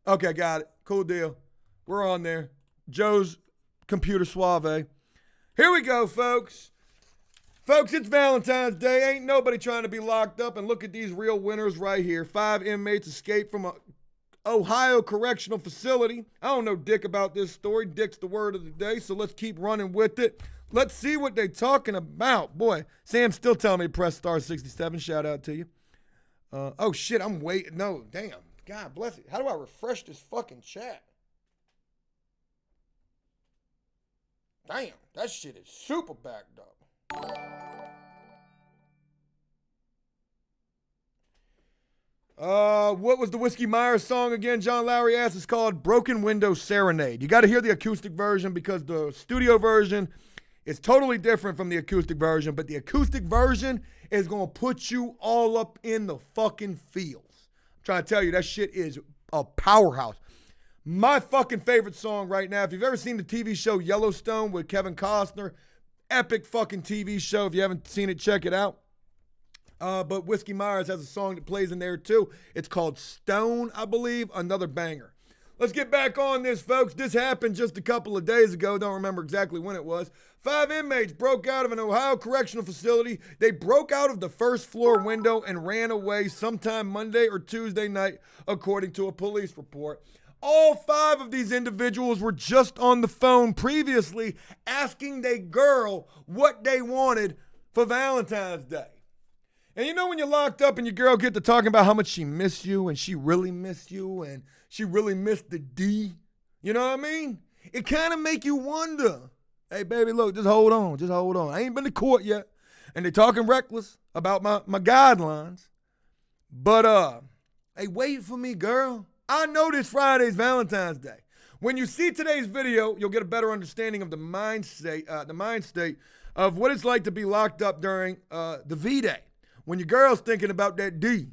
Okay, got it. Cool deal. We're on there. Joe's Computer Suave. Here we go, folks. Folks, it's Valentine's Day. Ain't nobody trying to be locked up. And look at these real winners right here. 5 inmates escaped from a Ohio Correctional Facility. I don't know dick about this story. Dick's the word of the day, so let's keep running with it. Let's see what they talking about. Boy, Sam's still telling me to press star 67. Shout out to you. Oh, shit, I'm waiting. No, damn. God bless it. How do I refresh this fucking chat? Damn, that shit is super backed up. What was the Whiskey Myers song again? John Lowry asked. It's called Broken Window Serenade. You got to hear the acoustic version because the studio version is totally different from the acoustic version, but the acoustic version is going to put you all up in the fucking feels. I'm trying to tell you, that shit is a powerhouse. My fucking favorite song right now, if you've ever seen the TV show Yellowstone with Kevin Costner, epic fucking TV show. If you haven't seen it, check it out. But Whiskey Myers has a song that plays in there too. It's called Stone, I believe. Another banger. Let's get back on this, folks. This happened just a couple of days ago. Don't remember exactly when it was. 5 inmates broke out of an Ohio correctional facility. They broke out of the first floor window and ran away sometime Monday or Tuesday night, according to a police report. All 5 of these individuals were just on the phone previously asking their girl what they wanted for Valentine's Day. And you know when you're locked up and your girl get to talking about how much she missed you and she really missed you and she really missed the D? You know what I mean? It kind of make you wonder. Hey, baby, look, just hold on. Just hold on. I ain't been to court yet. And they talking reckless about my guidelines. But, hey, wait for me, girl. I know this Friday's Valentine's Day. When you see today's video, you'll get a better understanding of the mind state of what it's like to be locked up during the V-Day. When your girl's thinking about that D.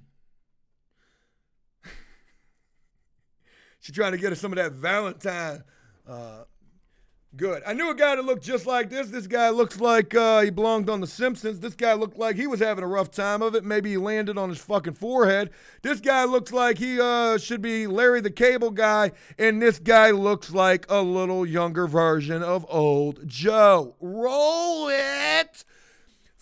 She's trying to get her some of that Valentine. Good. I knew a guy that looked just like this. This guy looks like he belonged on The Simpsons. This guy looked like he was having a rough time of it. Maybe he landed on his fucking forehead. This guy looks like he should be Larry the Cable Guy. And this guy looks like a little younger version of old Joe. Roll it!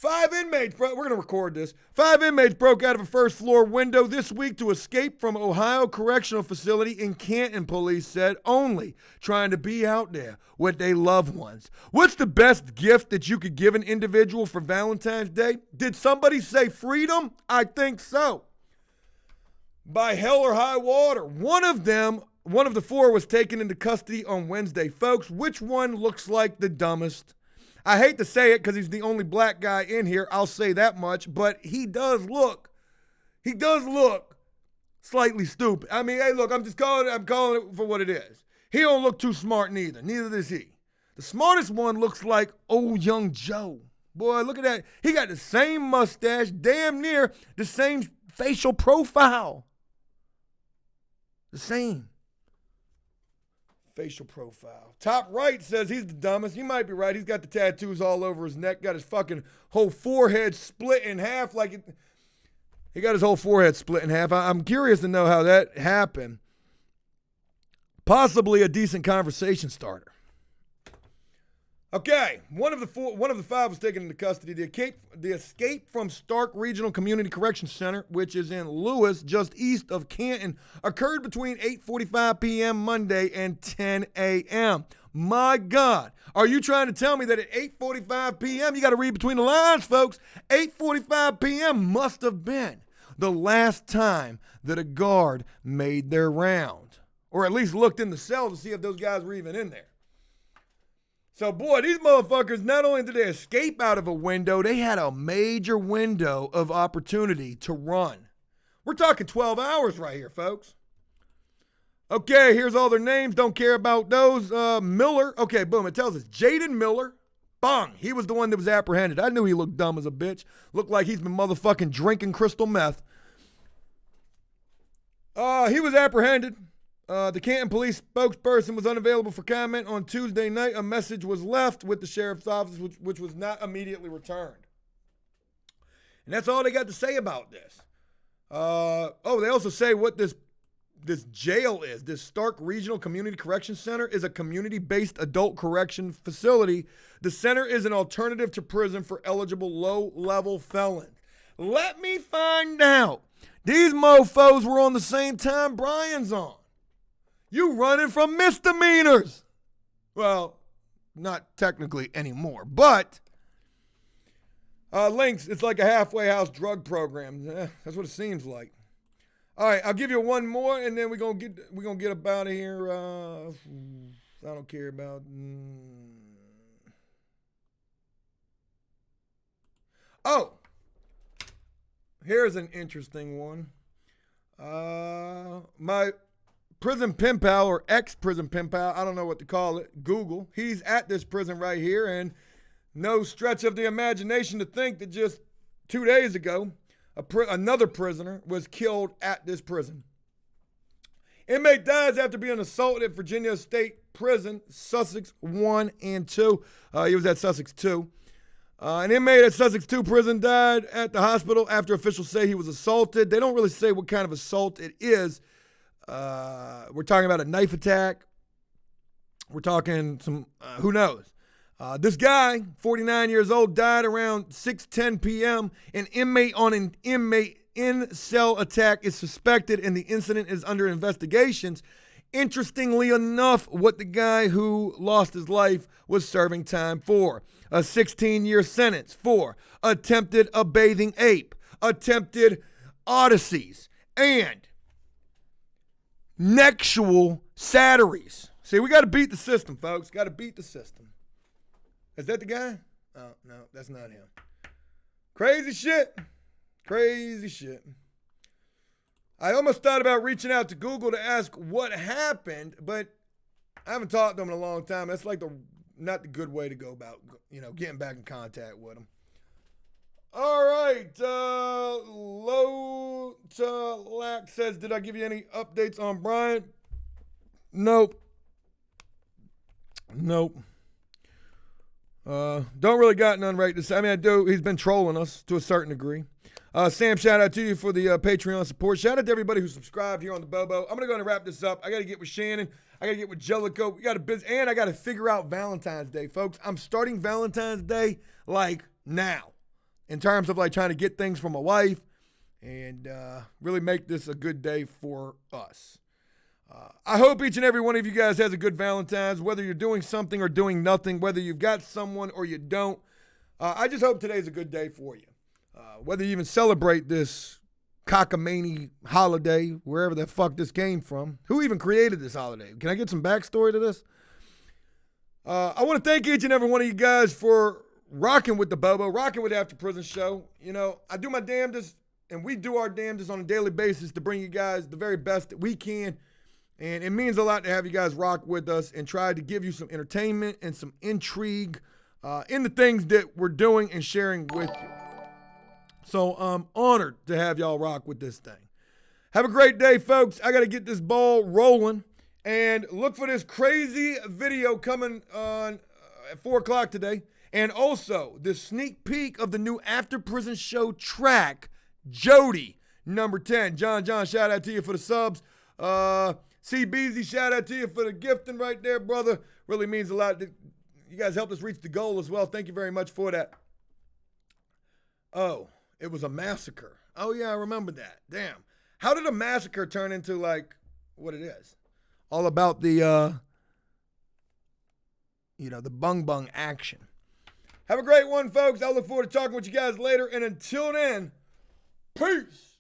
We're going to record this. 5 inmates broke out of a first floor window this week to escape from Ohio Correctional Facility in Canton, police said, only trying to be out there with their loved ones. What's the best gift that you could give an individual for Valentine's Day? Did somebody say freedom? I think so. By hell or high water. One of the four was taken into custody on Wednesday. Folks, which one looks like the dumbest? I hate to say it because he's the only black guy in here. I'll say that much, but he does look slightly stupid. I mean, hey, look, I'm calling it for what it is. He don't look too smart neither. Neither does he. The smartest one looks like old young Joe. Boy, look at that. He got the same mustache, damn near the same facial profile. The same facial profile. Top right says he's the dumbest. You might be right. He's got the tattoos all over his neck. Got his fucking whole forehead split in half he got his whole forehead split in half. I'm curious to know how that happened. Possibly a decent conversation starter. Okay, one of the five was taken into custody. The escape from Stark Regional Community Correction Center, which is in Lewis, just east of Canton, occurred between 8:45 p.m. Monday and 10 a.m. My God, are you trying to tell me that at 8:45 p.m., you got to read between the lines, folks, 8:45 p.m. must have been the last time that a guard made their round, or at least looked in the cell to see if those guys were even in there. So, boy, these motherfuckers, not only did they escape out of a window, they had a major window of opportunity to run. We're talking 12 hours right here, folks. Okay, here's all their names. Don't care about those. Miller. Okay, boom. It tells us Jaden Miller. Bong. He was the one that was apprehended. I knew he looked dumb as a bitch. Looked like he's been motherfucking drinking crystal meth. He was apprehended. The Canton police spokesperson was unavailable for comment on Tuesday night. A message was left with the sheriff's office, which was not immediately returned. And that's all they got to say about this. They also say what this jail is. This Stark Regional Community Correction Center is a community-based adult correction facility. The center is an alternative to prison for eligible low-level felons. Let me find out. These mofos were on the same time Brian's on. You running from misdemeanors. Well, not technically anymore, but links, it's like a halfway house drug program. That's what it seems like. All right, I'll give you one more, and then we're gonna get up out of here. I don't care about. Oh, here's an interesting one. My prison pen pal, or ex-prison pen pal, I don't know what to call it, Google, he's at this prison right here, and no stretch of the imagination to think that just 2 days ago, another prisoner was killed at this prison. Inmate dies after being assaulted at Virginia State Prison, Sussex 1 and 2. He was at Sussex 2. An inmate at Sussex 2 prison died at the hospital after officials say he was assaulted. They don't really say what kind of assault it is. We're talking about a knife attack. We're talking some, who knows? This guy, 49 years old, died around 6:10 p.m. An inmate on an inmate in-cell attack is suspected, and the incident is under investigations. Interestingly enough, what the guy who lost his life was serving time for. A 16-year sentence for attempted a bathing ape, attempted odysseys, and nexual satires. See, we got to beat the system, folks. Got to beat the system. Is that the guy? Oh, no, that's not him. Crazy shit. Crazy shit. I almost thought about reaching out to Google to ask what happened, but I haven't talked to them in a long time. That's like not the good way to go about, getting back in contact with them. All right. Low to Lack says, did I give you any updates on Brian? Nope. Don't really got none right to say. I mean, I do. He's been trolling us to a certain degree. Sam, shout out to you for the Patreon support. Shout out to everybody who subscribed here on the Bobo. I'm going to go and wrap this up. I got to get with Shannon. I got to get with Jellicoe. We got a business, and I got to figure out Valentine's Day, folks. I'm starting Valentine's Day like now. in terms of like trying to get things from my wife and really make this a good day for us. I hope each and every one of you guys has a good Valentine's, whether you're doing something or doing nothing, whether you've got someone or you don't. I just hope today's a good day for you. Whether you even celebrate this cockamamie holiday, wherever the fuck this came from. Who even created this holiday? Can I get some backstory to this? I want to thank each and every one of you guys for rocking with the BoBo, rocking with After Prison Show. You know, I do my damnedest, and we do our damnedest on a daily basis to bring you guys the very best that we can. And it means a lot to have you guys rock with us and try to give you some entertainment and some intrigue in the things that we're doing and sharing with you. So I'm honored to have y'all rock with this thing. Have a great day, folks. I got to get this ball rolling. And look for this crazy video coming on at 4 o'clock today. And also the sneak peek of the new After Prison Show track, Jody, number 10. John, shout out to you for the subs. C. Beezy, shout out to you for the gifting right there, brother. Really means a lot. You guys helped us reach the goal as well. Thank you very much for that. Oh, it was a massacre. Oh, yeah, I remember that. Damn. How did a massacre turn into, like, what it is? All about the, the bung action. Have a great one, folks. I look forward to talking with you guys later. And until then, peace.